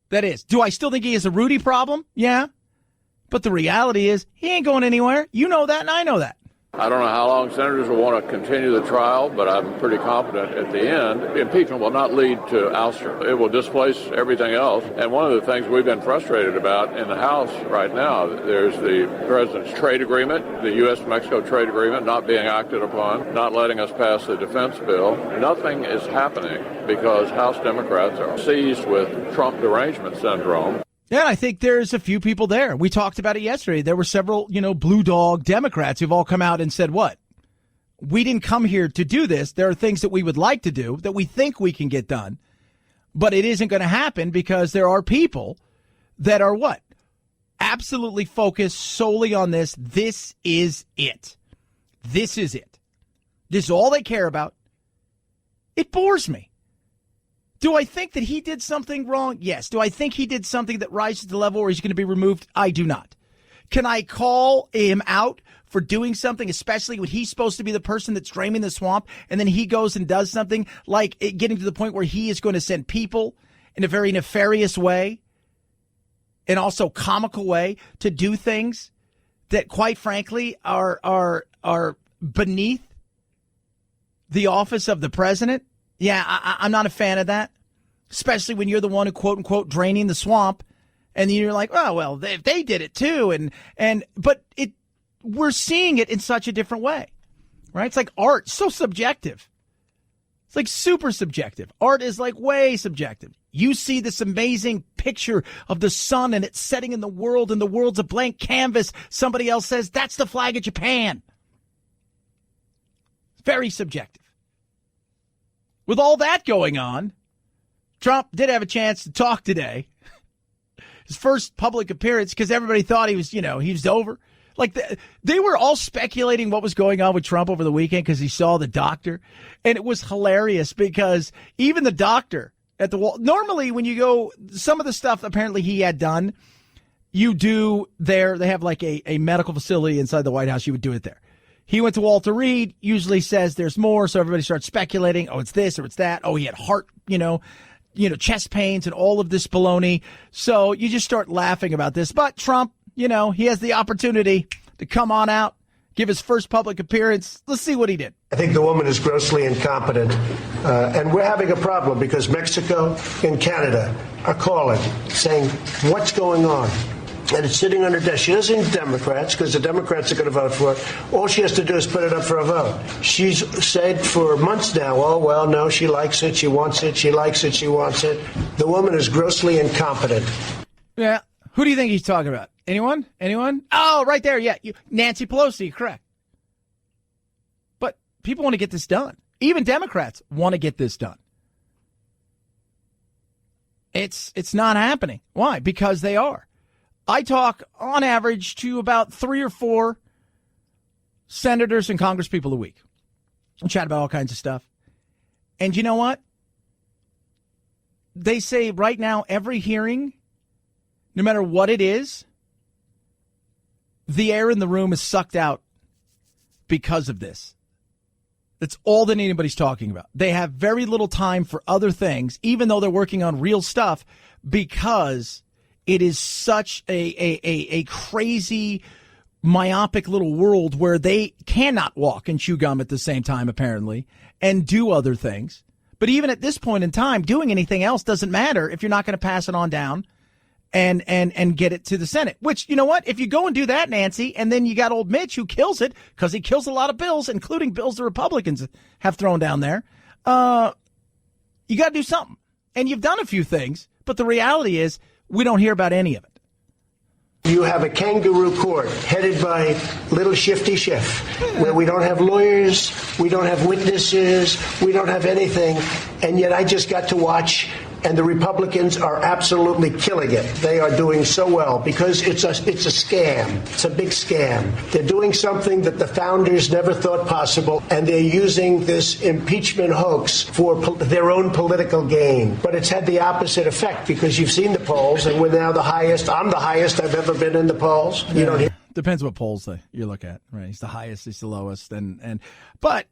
That is. Do I still think he has a Rudy problem? Yeah. But the reality is he ain't going anywhere. You know that and I know that. I don't know how long senators will want to continue the trial, but I'm pretty confident at the end, impeachment will not lead to ouster. It will displace everything else. And one of the things we've been frustrated about in the House right now, there's the president's trade agreement, the U.S.-Mexico trade agreement not being acted upon, not letting us pass the defense bill. Nothing is happening because House Democrats are seized with Trump derangement syndrome. Yeah, I think there's a few people there. We talked about it yesterday. There were several, blue dog Democrats who've all come out and said, what? We didn't come here to do this. There are things that we would like to do that we think we can get done, but it isn't going to happen because there are people that are what? Absolutely focused solely on this. This is it. This is it. This is all they care about. It bores me. Do I think that he did something wrong? Yes. Do I think he did something that rises to the level where he's going to be removed? I do not. Can I call him out for doing something, especially when he's supposed to be the person that's draining the swamp, and then he goes and does something like getting to the point where he is going to send people in a very nefarious way and also comical way to do things that, quite frankly, are beneath the office of the president? Yeah, I'm not a fan of that, especially when you're the one who, quote unquote, draining the swamp. And then you're like, oh, well, they did it too. But we're seeing it in such a different way, right? It's like art, so subjective. It's like super subjective. Art is like way subjective. You see this amazing picture of the sun and it's setting in the world and the world's a blank canvas. Somebody else says, that's the flag of Japan. Very subjective. With all that going on, Trump did have a chance to talk today. His first public appearance, because everybody thought he was over. Like they were all speculating what was going on with Trump over the weekend because he saw the doctor. And it was hilarious because even the doctor at the wall, normally when you go, some of the stuff apparently he had done, you do there. They have like a medical facility inside the White House. You would do it there. He went to Walter Reed, usually says there's more, so everybody starts speculating, oh, it's this or it's that. Oh, he had heart, chest pains and all of this baloney. So you just start laughing about this. But Trump, he has the opportunity to come on out, give his first public appearance. Let's see what he did. I think the woman is grossly incompetent, and we're having a problem because Mexico and Canada are calling, saying, what's going on? And it's sitting on her desk. She doesn't need Democrats because the Democrats are going to vote for it. All she has to do is put it up for a vote. She's said for months now, oh, well, no, she likes it, she wants it, she likes it, she wants it. The woman is grossly incompetent. Yeah. Who do you think he's talking about? Anyone? Oh, right there. Yeah. Nancy Pelosi, correct. But people want to get this done. Even Democrats want to get this done. It's not happening. Why? Because they are. I talk on average to about 3 or 4 senators and congresspeople a week. I chat about all kinds of stuff. And you know what? They say right now, every hearing, no matter what it is, the air in the room is sucked out because of this. That's all that anybody's talking about. They have very little time for other things, even though they're working on real stuff, because it is such a crazy, myopic little world where they cannot walk and chew gum at the same time, apparently, and do other things. But even at this point in time, doing anything else doesn't matter if you're not going to pass it on down and get it to the Senate. Which, you know what? If you go and do that, Nancy, and then you got old Mitch who kills it because he kills a lot of bills, including bills the Republicans have thrown down there, you got to do something. And you've done a few things, but the reality is, we don't hear about any of it. You have a kangaroo court headed by little Shifty Schiff, where we don't have lawyers, we don't have witnesses, we don't have anything. And yet I just got to watch, and the Republicans are absolutely killing it. They are doing so well because it's a scam. It's a big scam. They're doing something that the founders never thought possible, and they're using this impeachment hoax for their own political gain. But it's had the opposite effect because you've seen the polls, and we're now the highest. I'm the highest I've ever been in the polls. You don't hear. Depends what polls you look at, right? He's the highest, he's the lowest, but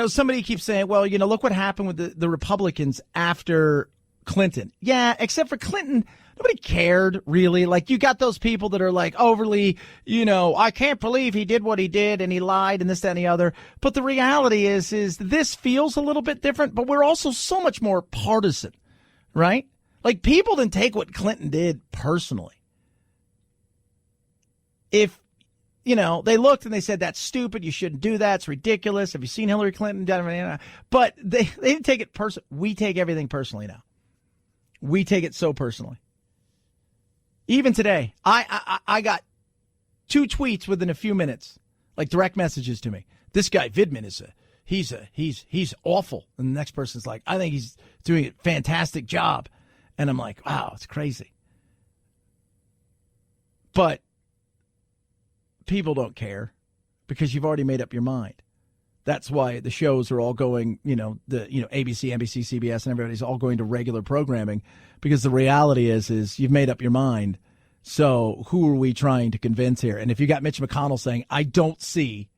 somebody keeps saying, well, look what happened with the Republicans after Clinton. Yeah, except for Clinton Nobody cared, really. Like, you got those people that are like overly, I can't believe he did what he did and he lied and this, that, and the other. But the reality is this feels a little bit different, but we're also so much more partisan, right? Like, people didn't take what Clinton did personally. If, they looked and they said, that's stupid, you shouldn't do that, it's ridiculous. Have you seen Hillary Clinton? But they didn't take it personally. We take everything personally now. We take it so personally. Even today, I got 2 tweets within a few minutes, like direct messages to me. This guy Vidman he's awful. And the next person's like, I think he's doing a fantastic job. And I'm like, wow, it's crazy. But people don't care because you've already made up your mind. That's why the shows are all going, ABC, NBC, CBS, and everybody's all going to regular programming, because the reality is you've made up your mind. So who are we trying to convince here? And if you got Mitch McConnell saying, I don't see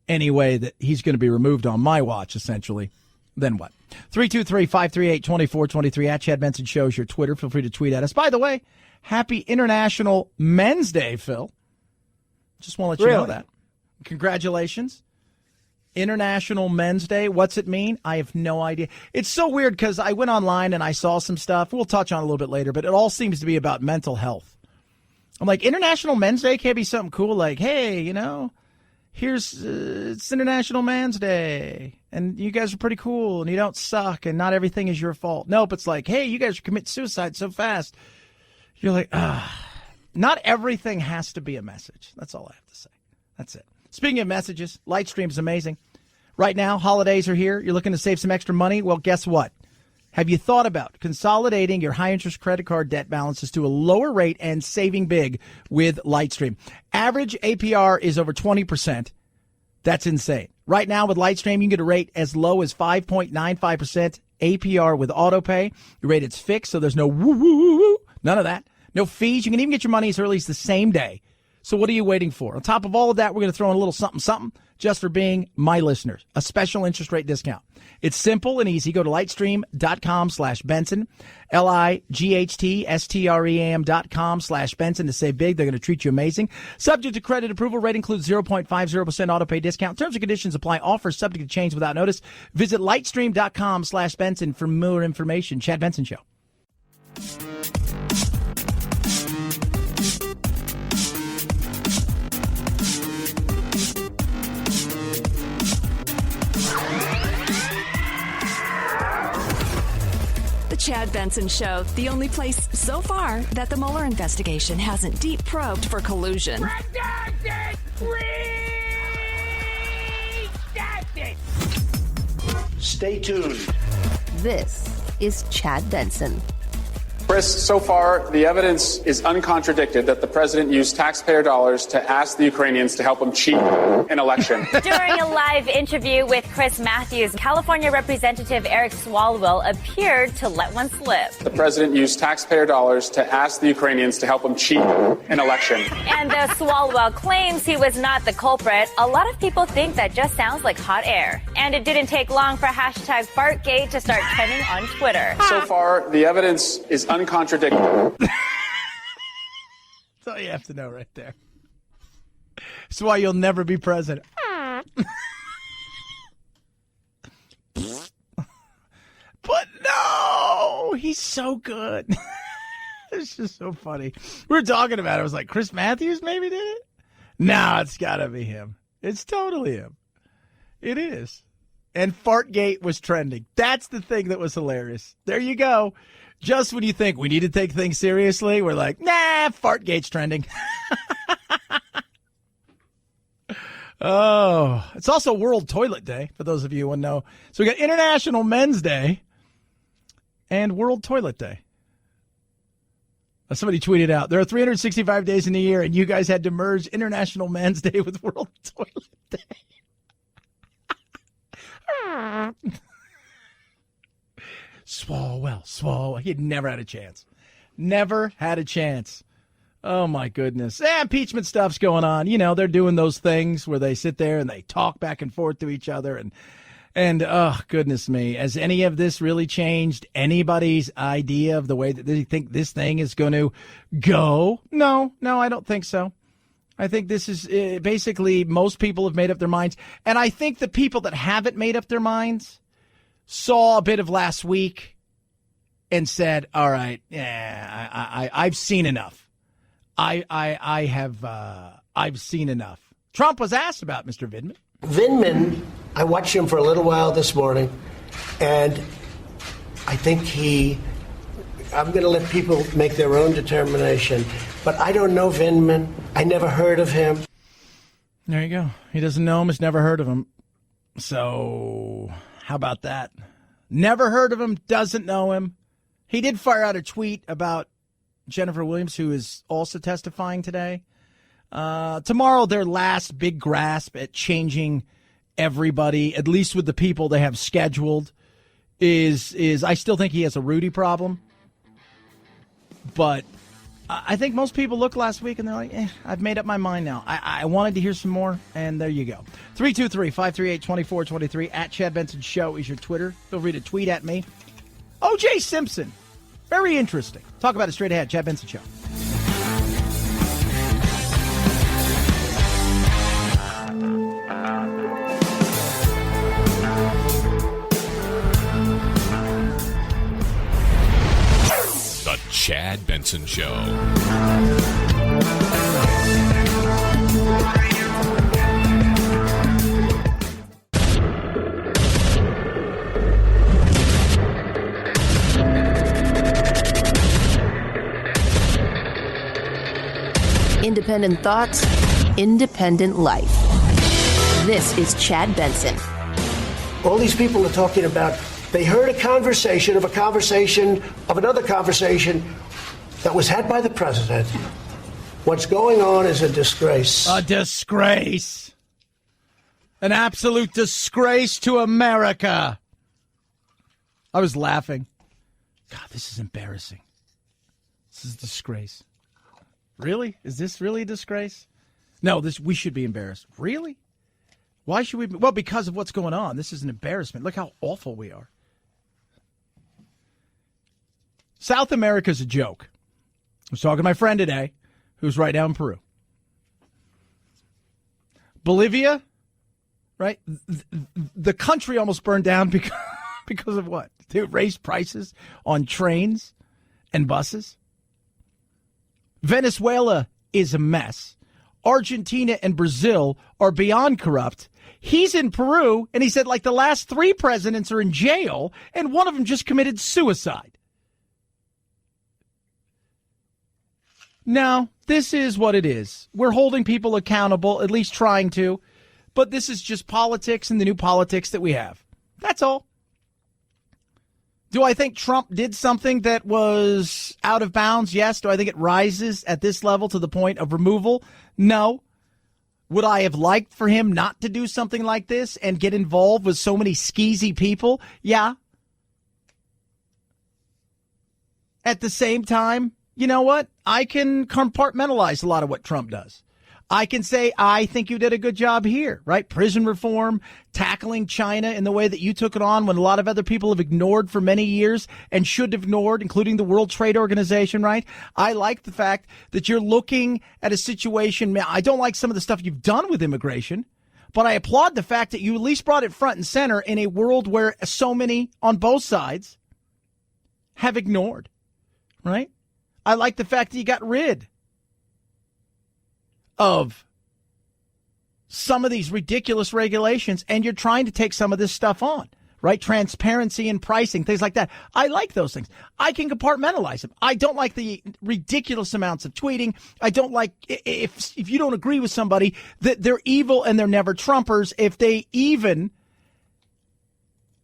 any way that he's going to be removed on my watch, essentially, then what? 323-538-2423 at Chad Benson Show is your Twitter. Feel free to tweet at us. By the way, happy International Men's Day, Phil. Just want to let you know that. Congratulations. International Men's Day. What's it mean? I have no idea. It's so weird because I went online and I saw some stuff. We'll touch on it a little bit later, but it all seems to be about mental health. I'm like, International Men's Day can't be something cool like, hey, here's it's International Men's Day and you guys are pretty cool and you don't suck and not everything is your fault. Nope, it's like, hey, you guys commit suicide so fast. You're like, not everything has to be a message. That's all I have to say. That's it. Speaking of messages, Lightstream is amazing. Right now, holidays are here. You're looking to save some extra money? Well, guess what? Have you thought about consolidating your high-interest credit card debt balances to a lower rate and saving big with Lightstream? Average APR is over 20%. That's insane. Right now with Lightstream, you can get a rate as low as 5.95% APR with autopay. Your rate is fixed, so there's no woo-woo-woo-woo. None of that. No fees. You can even get your money as early as the same day. So what are you waiting for? On top of all of that, we're going to throw in a little something just for being my listeners. A special interest rate discount. It's simple and easy. Go to lightstream.com/Benson, LIGHTSTREAM.com/Benson to save big. They're going to treat you amazing. Subject to credit approval. Rate includes 0.50% auto pay discount. Terms and conditions apply. Offers subject to change without notice. Visit lightstream.com/Benson for more information. Chad Benson Show. Chad Benson Show, the only place so far that the Mueller investigation hasn't deep probed for collusion. Redacted! Redacted! Stay tuned. This is Chad Benson. Chris, so far, the evidence is uncontradicted that the president used taxpayer dollars to ask the Ukrainians to help him cheat an election. During a live interview with Chris Matthews, California Representative Eric Swalwell appeared to let one slip. The president used taxpayer dollars to ask the Ukrainians to help him cheat an election. And though Swalwell claims he was not the culprit, a lot of people think that just sounds like hot air. And it didn't take long for hashtag Fartgate to start trending on Twitter. So far, the evidence is uncontradicted. That's all you have to know right there. That's why you'll never be president. But no, he's so good. It's just so funny. We were talking about it. I was like, Chris Matthews maybe did it? No, it's got to be him. It's totally him. It is. And Fartgate was trending. That's the thing that was hilarious. There you go. Just when you think we need to take things seriously, we're like, nah, Fartgate's trending. Oh, it's also World Toilet Day, for those of you who want to know. So we got International Men's Day and World Toilet Day. Somebody tweeted out, there are 365 days in a year, and you guys had to merge International Men's Day with World Toilet Day. Swalwell. He had never had a chance. Never had a chance. Oh, my goodness. Impeachment stuff's going on. You know, they're doing those things where they sit there and they talk back and forth to each other. And And, oh, goodness me, has any of this really changed anybody's idea of the way that they think this thing is going to go? No, I don't think so. I think this is basically most people have made up their minds. And I think the people that haven't made up their minds saw a bit of last week and said, all right, I've seen enough. I've seen enough. Trump was asked about Mr. Vindman. Vindman, I watched him for a little while this morning, and I think I'm going to let people make their own determination, but I don't know Vindman. I never heard of him. There you go. He doesn't know him, has never heard of him. So how about that? Never heard of him, doesn't know him. He did fire out a tweet about Jennifer Williams, who is also testifying today. Tomorrow, their last big grasp at changing everybody, at least with the people they have scheduled, is I still think he has a Rudy problem. But I think most people looked last week and they're like, I've made up my mind now. I wanted to hear some more, and there you go. 323-538-2423 at Chad Benson Show is your Twitter. Feel free to tweet at me. O.J. Simpson. Very interesting. Talk about it straight ahead. Chad Benson Show. The Chad Benson Show. Independent thoughts, independent life. This is Chad Benson. All these people are talking about, they heard a conversation of another conversation that was had by the president. What's going on is a disgrace. A disgrace. An absolute disgrace to America. I was laughing. God, this is embarrassing. This is a disgrace. Really? Is this really a disgrace? No, we should be embarrassed. Really? Why should we be? Well, because of what's going on. This is an embarrassment. Look how awful we are. South America's a joke. I was talking to my friend today, who's right now in Peru. Bolivia, right? The country almost burned down because of what? They raised prices on trains and buses. Venezuela is a mess. Argentina and Brazil are beyond corrupt. He's in Peru, and he said, like, the last 3 presidents are in jail, and one of them just committed suicide. No, this is what it is. We're holding people accountable, at least trying to, but this is just politics and the new politics that we have. That's all. Do I think Trump did something that was out of bounds? Yes. Do I think it rises at this level to the point of removal? No. Would I have liked for him not to do something like this and get involved with so many skeezy people? Yeah. At the same time, you know what? I can compartmentalize a lot of what Trump does. I can say, I think you did a good job here, right? Prison reform, tackling China in the way that you took it on when a lot of other people have ignored for many years and should have ignored, including the World Trade Organization, right? I like the fact that you're looking at a situation. I don't like some of the stuff you've done with immigration, but I applaud the fact that you at least brought it front and center in a world where so many on both sides have ignored, right? I like the fact that you got rid of some of these ridiculous regulations, and you're trying to take some of this stuff on, right? Transparency in pricing, things like that. I like those things. I can compartmentalize them. I don't like the ridiculous amounts of tweeting. I don't like if you don't agree with somebody that they're evil and they're never Trumpers if they even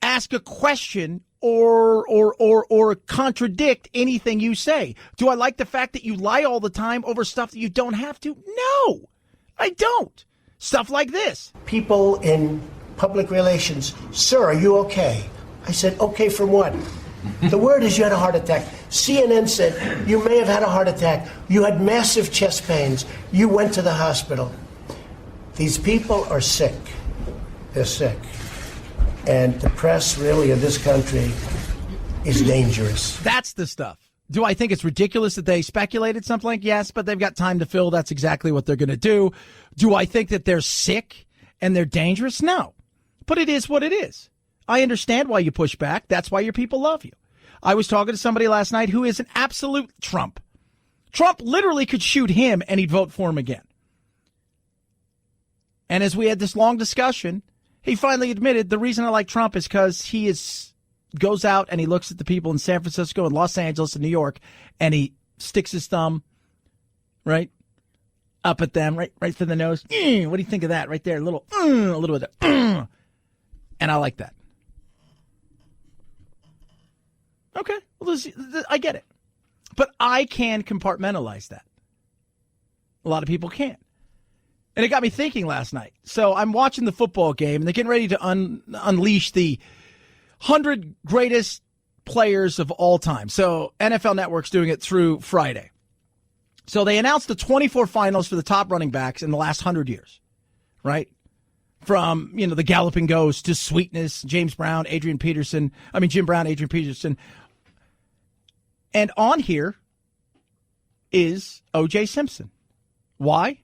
ask a question or contradict anything you say. Do I like the fact that you lie all the time over stuff that you don't have to? No, I don't. Stuff like this. People in public relations, sir, are you okay? I said, okay from what? The word is you had a heart attack. CNN said you may have had a heart attack. You had massive chest pains. You went to the hospital. These people are sick. They're sick. And the press, really, of this country is dangerous. That's the stuff. Do I think it's ridiculous that they speculated something like, yes, but they've got time to fill. That's exactly what they're going to do. Do I think that they're sick and they're dangerous? No. But it is what it is. I understand why you push back. That's why your people love you. I was talking to somebody last night who is an absolute Trump. Trump literally could shoot him and he'd vote for him again. And as we had this long discussion, he finally admitted the reason I like Trump is because he goes out and he looks at the people in San Francisco and Los Angeles and New York and he sticks his thumb right up at them, right to the nose. What do you think of that right there? A little bit of, and I like that. Okay, well, I get it. But I can compartmentalize that. A lot of people can't. And it got me thinking last night. So I'm watching the football game, and they're getting ready to unleash the 100 greatest players of all time. So NFL Network's doing it through Friday. So they announced the 24 finals for the top running backs in the last 100 years, right? From, the Galloping Ghost to Sweetness, Jim Brown, Adrian Peterson. And on here is O.J. Simpson. Why?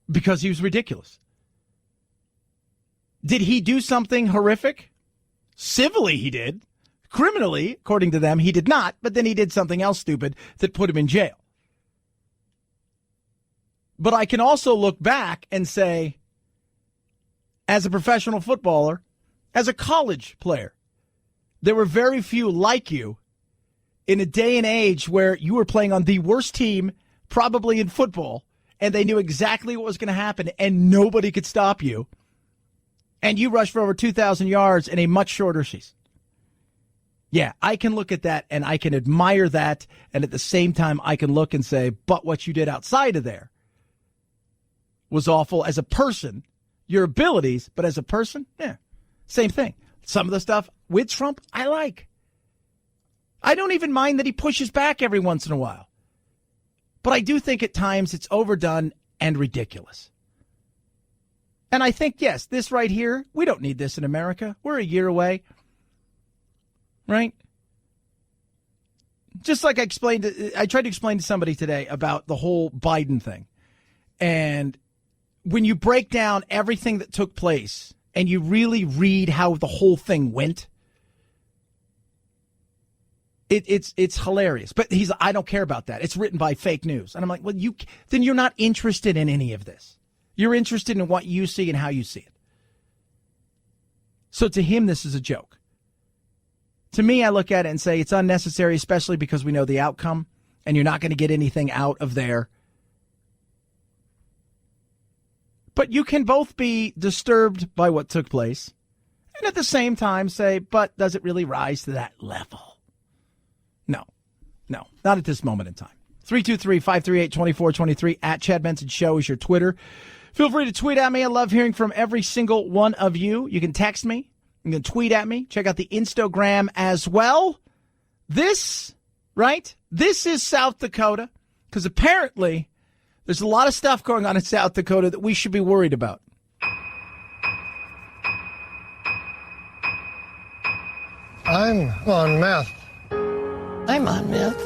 Because he was ridiculous. Did he do something horrific? Civilly, he did. Criminally, according to them, he did not. But then he did something else stupid that put him in jail. But I can also look back and say, as a professional footballer, as a college player, there were very few like you in a day and age where you were playing on the worst team probably in football, and they knew exactly what was going to happen, and nobody could stop you. And you rushed for over 2,000 yards in a much shorter season. Yeah, I can look at that, and I can admire that, and at the same time, I can look and say, but what you did outside of there was awful as a person. Your abilities, but as a person, yeah, same thing. Some of the stuff with Trump, I like. I don't even mind that he pushes back every once in a while. But I do think at times it's overdone and ridiculous. And I think, yes, this right here, we don't need this in America. We're a year away. Right? Just like I tried to explain to somebody today about the whole Biden thing. And when you break down everything that took place and you really read how the whole thing went, it's hilarious. But I don't care about that. It's written by fake news. And I'm like, well, then you're not interested in any of this. You're interested in what you see and how you see it. So to him, this is a joke. To me, I look at it and say it's unnecessary, especially because we know the outcome and you're not going to get anything out of there. But you can both be disturbed by what took place and at the same time say, but does it really rise to that level? No, not at this moment in time. 323-538-2423 at Chad Benson Show is your Twitter. Feel free to tweet at me. I love hearing from every single one of you. You can text me. You can tweet at me. Check out the Instagram as well. This is South Dakota, because apparently there's a lot of stuff going on in South Dakota that we should be worried about. I'm on meth. I'm on meth.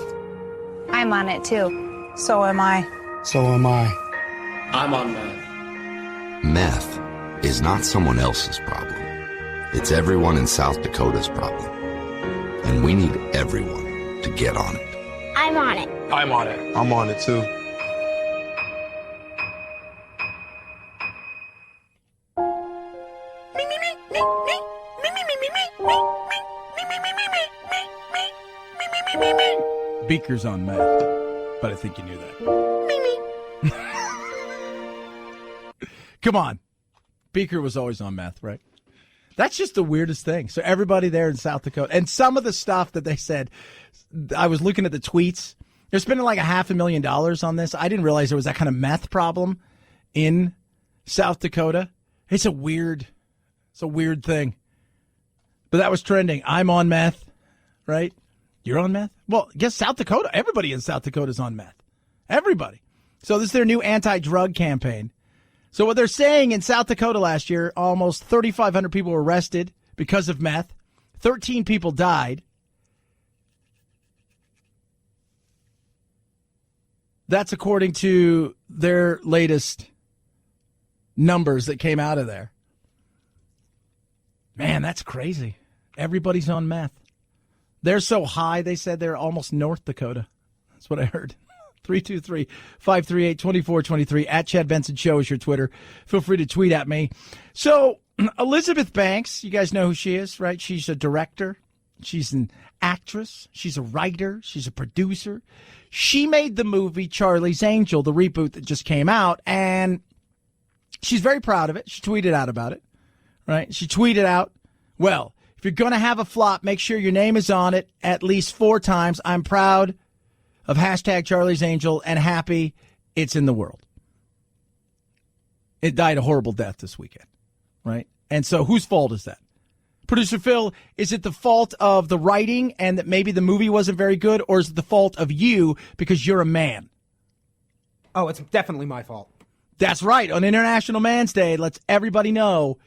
I'm on it too. So am I. So am I. I'm on meth. Meth is not someone else's problem. It's everyone in South Dakota's problem. And we need everyone to get on it. I'm on it. I'm on it. I'm on it too. Beaker's on meth, but I think you knew that. Come on. Beaker was always on meth, right? That's just the weirdest thing. So everybody there in South Dakota, and some of the stuff that they said, I was looking at the tweets. They're spending like $500,000 on this. I didn't realize there was that kind of meth problem in South Dakota. It's a weird thing. But that was trending. I'm on meth, right? You're on meth? Well, I guess South Dakota, everybody in South Dakota is on meth. Everybody. So this is their new anti-drug campaign. So what they're saying in South Dakota last year, almost 3,500 people were arrested because of meth. 13 people died. That's according to their latest numbers that came out of there. Man, that's crazy. Everybody's on meth. They're so high, they said they're almost North Dakota. That's what I heard. 323-538-2423. At Chad Benson Show is your Twitter. Feel free to tweet at me. So, Elizabeth Banks, you guys know who she is, right? She's a director. She's an actress. She's a writer. She's a producer. She made the movie Charlie's Angel, the reboot that just came out, and she's very proud of it. She tweeted out about it, right? She tweeted out, well, if you're going to have a flop, make sure your name is on it at least 4 times. I'm proud of hashtag Charlie's Angel and happy it's in the world. It died a horrible death this weekend, right? And so whose fault is that? Producer Phil, is it the fault of the writing and that maybe the movie wasn't very good, or is it the fault of you because you're a man? Oh, it's definitely my fault. That's right. On International Man's Day, lets everybody know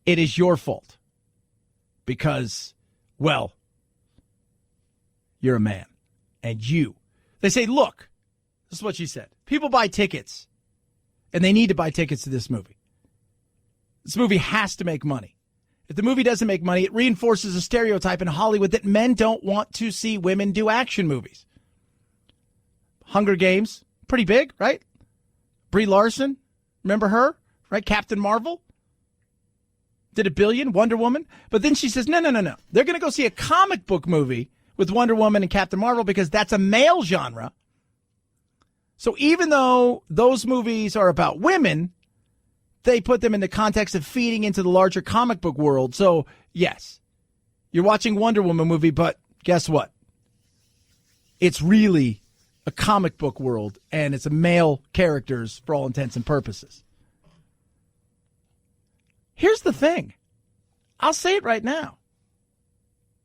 it is your fault because, well, you're a man. And they say, look, this is what she said. People buy tickets, and they need to buy tickets to this movie. This movie has to make money. If the movie doesn't make money, it reinforces a stereotype in Hollywood that men don't want to see women do action movies. Hunger Games, pretty big, right? Brie Larson, remember her, right? Captain Marvel did $1 billion, Wonder Woman. But then she says, no. They're going to go see a comic book movie with Wonder Woman and Captain Marvel because that's a male genre. So even though those movies are about women, they put them in the context of feeding into the larger comic book world. So, yes, you're watching Wonder Woman movie, but guess what? It's really a comic book world, and it's a male characters for all intents and purposes. Here's the thing. I'll say it right now.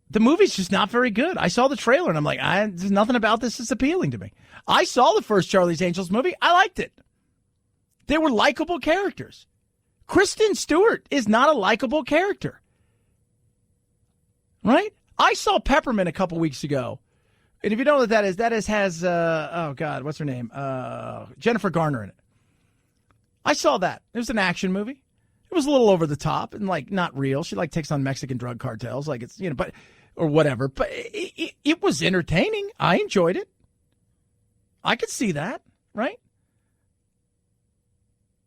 The movie's just not very good. I saw the trailer, and I'm like, there's nothing about this that's appealing to me. I saw the first Charlie's Angels movie. I liked it. They were likable characters. Kristen Stewart is not a likable character. Right? I saw Peppermint a couple weeks ago. And if you don't know what that has, what's her name? Jennifer Garner in it. I saw that. It was an action movie. It was a little over the top and not real. She takes on Mexican drug cartels, it's, but, or whatever. But it was entertaining. I enjoyed it. I could see that, right?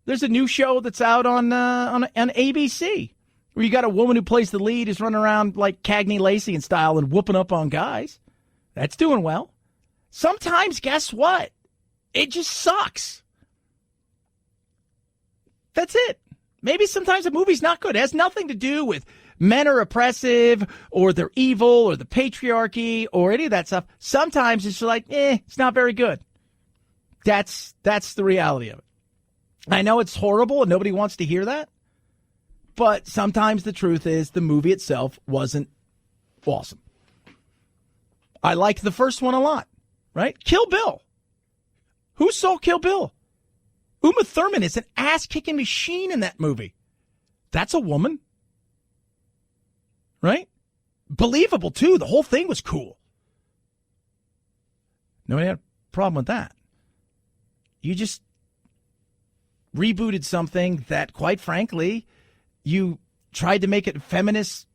There's a new show that's out on ABC where you got a woman who plays the lead who's running around like Cagney Lacey in style and whooping up on guys. That's doing well. Sometimes, guess what? It just sucks. That's it. Maybe sometimes a movie's not good. It has nothing to do with men are oppressive or they're evil or the patriarchy or any of that stuff. Sometimes it's it's not very good. That's the reality of it. I know it's horrible and nobody wants to hear that, but sometimes the truth is the movie itself wasn't awesome. I liked the first one a lot, right? Kill Bill. Who saw Kill Bill? Uma Thurman is an ass-kicking machine in that movie. That's a woman, right? Believable, too. The whole thing was cool. Nobody had a problem with that. You just rebooted something that, quite frankly, you tried to make it a feminist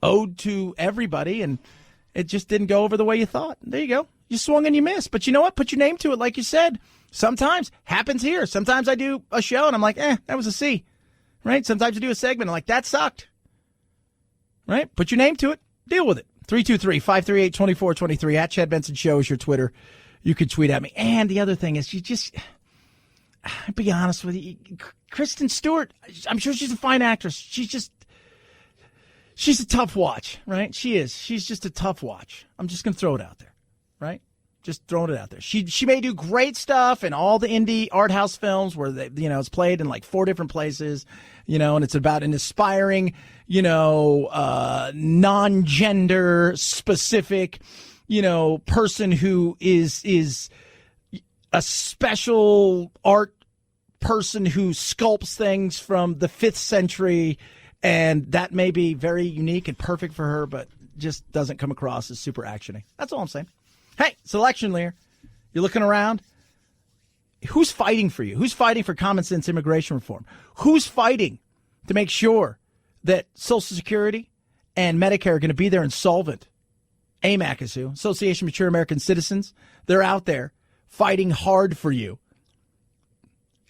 ode to everybody, and it just didn't go over the way you thought. There you go. You swung and you missed. But you know what? Put your name to it, like you said. Sometimes happens here. Sometimes I do a show, and I'm like, that was a C. Right? Sometimes I do a segment, and I'm like, that sucked. Right? Put your name to it. Deal with it. 323-538-2423. At Chad Benson Show is your Twitter. You can tweet at me. And the other thing is, I'll be honest with you, Kristen Stewart, I'm sure she's a fine actress. She's a tough watch, right? She is. She's just a tough watch. I'm just going to throw it out there, right? Just throwing it out there. She may do great stuff in all the indie art house films where it's played in 4 different places, and it's about an aspiring, non-gender specific, person who is a special art person who sculpts things from the 5th century And that may be very unique and perfect for her, but just doesn't come across as super actiony. That's all I'm saying. Hey, it's election year. You're looking around. Who's fighting for you? Who's fighting for common sense immigration reform? Who's fighting to make sure that Social Security and Medicare are going to be there and solvent? AMAC is who? Association of Mature American Citizens. They're out there fighting hard for you.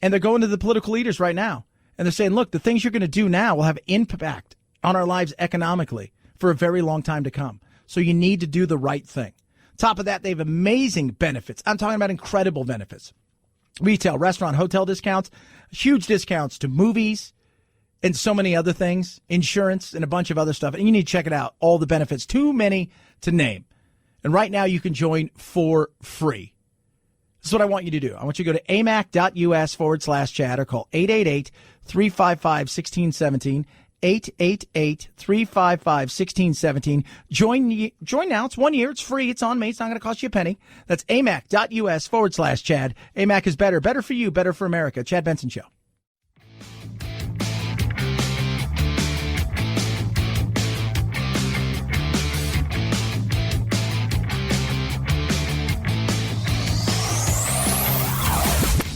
And they're going to the political leaders right now. And they're saying, look, the things you're going to do now will have impact on our lives economically for a very long time to come. So you need to do the right thing. Top of that, they have amazing benefits. I'm talking about incredible benefits. Retail, restaurant, hotel discounts, huge discounts to movies and so many other things, insurance and a bunch of other stuff. And you need to check it out. All the benefits, too many to name. And right now you can join for free. This is what I want you to do. I want you to go to amac.us/chat or call 888-355-1617. 888-355-1617. Join now. It's 1 year. It's free. It's on me. It's not going to cost you a penny. That's amac.us/Chad. AMAC is better. Better for you. Better for America. Chad Benson Show.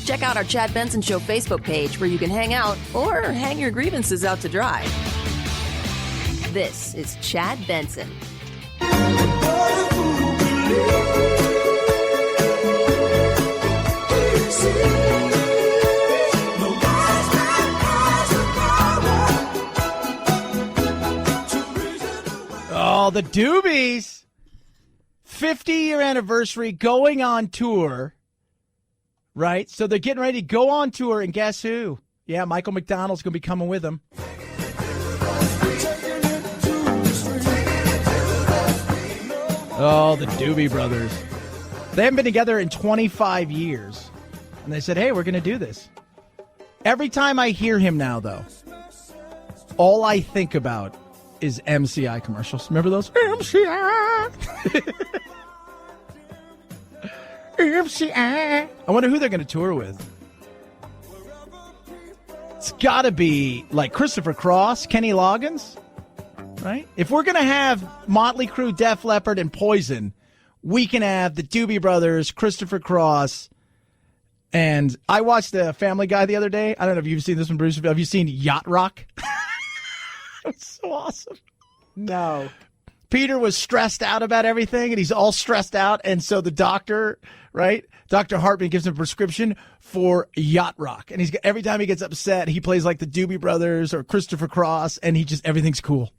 Check out our Chad Benson Show Facebook page where you can hang out or hang your grievances out to dry. This is Chad Benson. Oh, the Doobies. 50-year anniversary, going on tour. Right? So they're getting ready to go on tour, and guess who? Yeah, Michael McDonald's going to be coming with them. Oh, the Doobie Brothers. They haven't been together in 25 years. And they said, hey, we're going to do this. Every time I hear him now, though, all I think about is MCI commercials. Remember those? MCI! MCI. I wonder who they're going to tour with. It's got to be like Christopher Cross, Kenny Loggins, right? If we're going to have Motley Crue, Def Leppard, and Poison, we can have the Doobie Brothers, Christopher Cross, and I watched the Family Guy the other day. I don't know if you've seen this one, Bruce. Have you seen Yacht Rock? It's so awesome. No. Peter was stressed out about everything, and he's all stressed out, and so the doctor, right, Dr. Hartman gives him a prescription for Yacht Rock, and every time he gets upset, he plays like the Doobie Brothers or Christopher Cross, and everything's cool.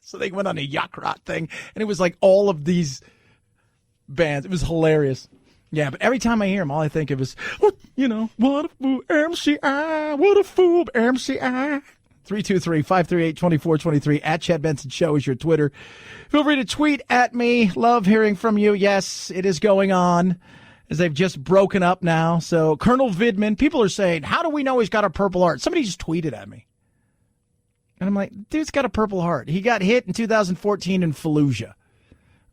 So they went on a Yacht Rock thing, and it was like all of these bands. It was hilarious. Yeah, but every time I hear him, all I think of is, what a fool, MCI, what a fool, MCI. 323-538-2423. At Chad Benson Show is your Twitter. Feel free to tweet at me. Love hearing from you. Yes, it is going on as they've just broken up now. So Colonel Vidman, people are saying, how do we know he's got a Purple Heart? Somebody just tweeted at me. And I'm like, dude's got a Purple Heart. He got hit in 2014 in Fallujah.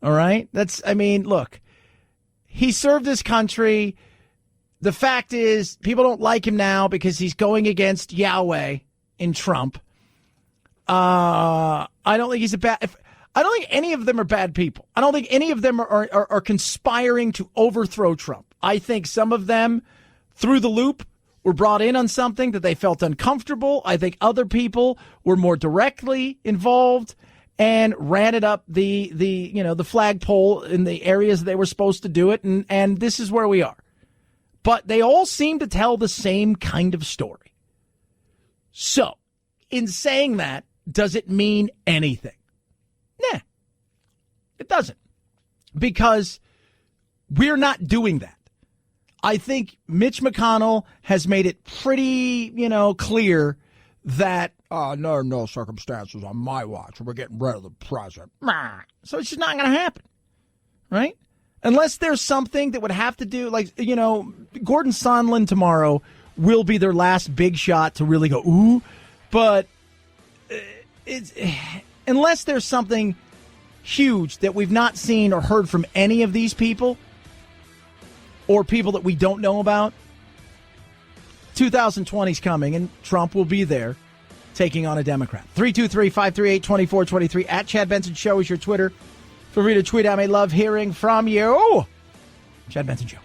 All right? Look, he served this country. The fact is, people don't like him now because he's going against Yahweh in Trump. I don't think I don't think any of them are bad people. I don't think any of them are conspiring to overthrow Trump. I think some of them, through the loop, were brought in on something that they felt uncomfortable. I think other people were more directly involved and ran it up the flagpole in the areas they were supposed to do it. And this is where we are. But they all seem to tell the same kind of story. So, in saying that, does it mean anything? Nah, it doesn't. Because we're not doing that. I think Mitch McConnell has made it pretty, clear that no circumstances on my watch. We're getting rid of the president. So it's just not going to happen, right? Unless there's something that would have to do, Gordon Sondland tomorrow will be their last big shot to really go, ooh. But unless there's something huge that we've not seen or heard from any of these people or people that we don't know about, 2020 is coming and Trump will be there. taking on a Democrat. 323-538-2423. At Chad Benson Show is your Twitter. Feel free to tweet. I may love hearing from you. Chad Benson Show.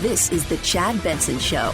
This is the Chad Benson Show.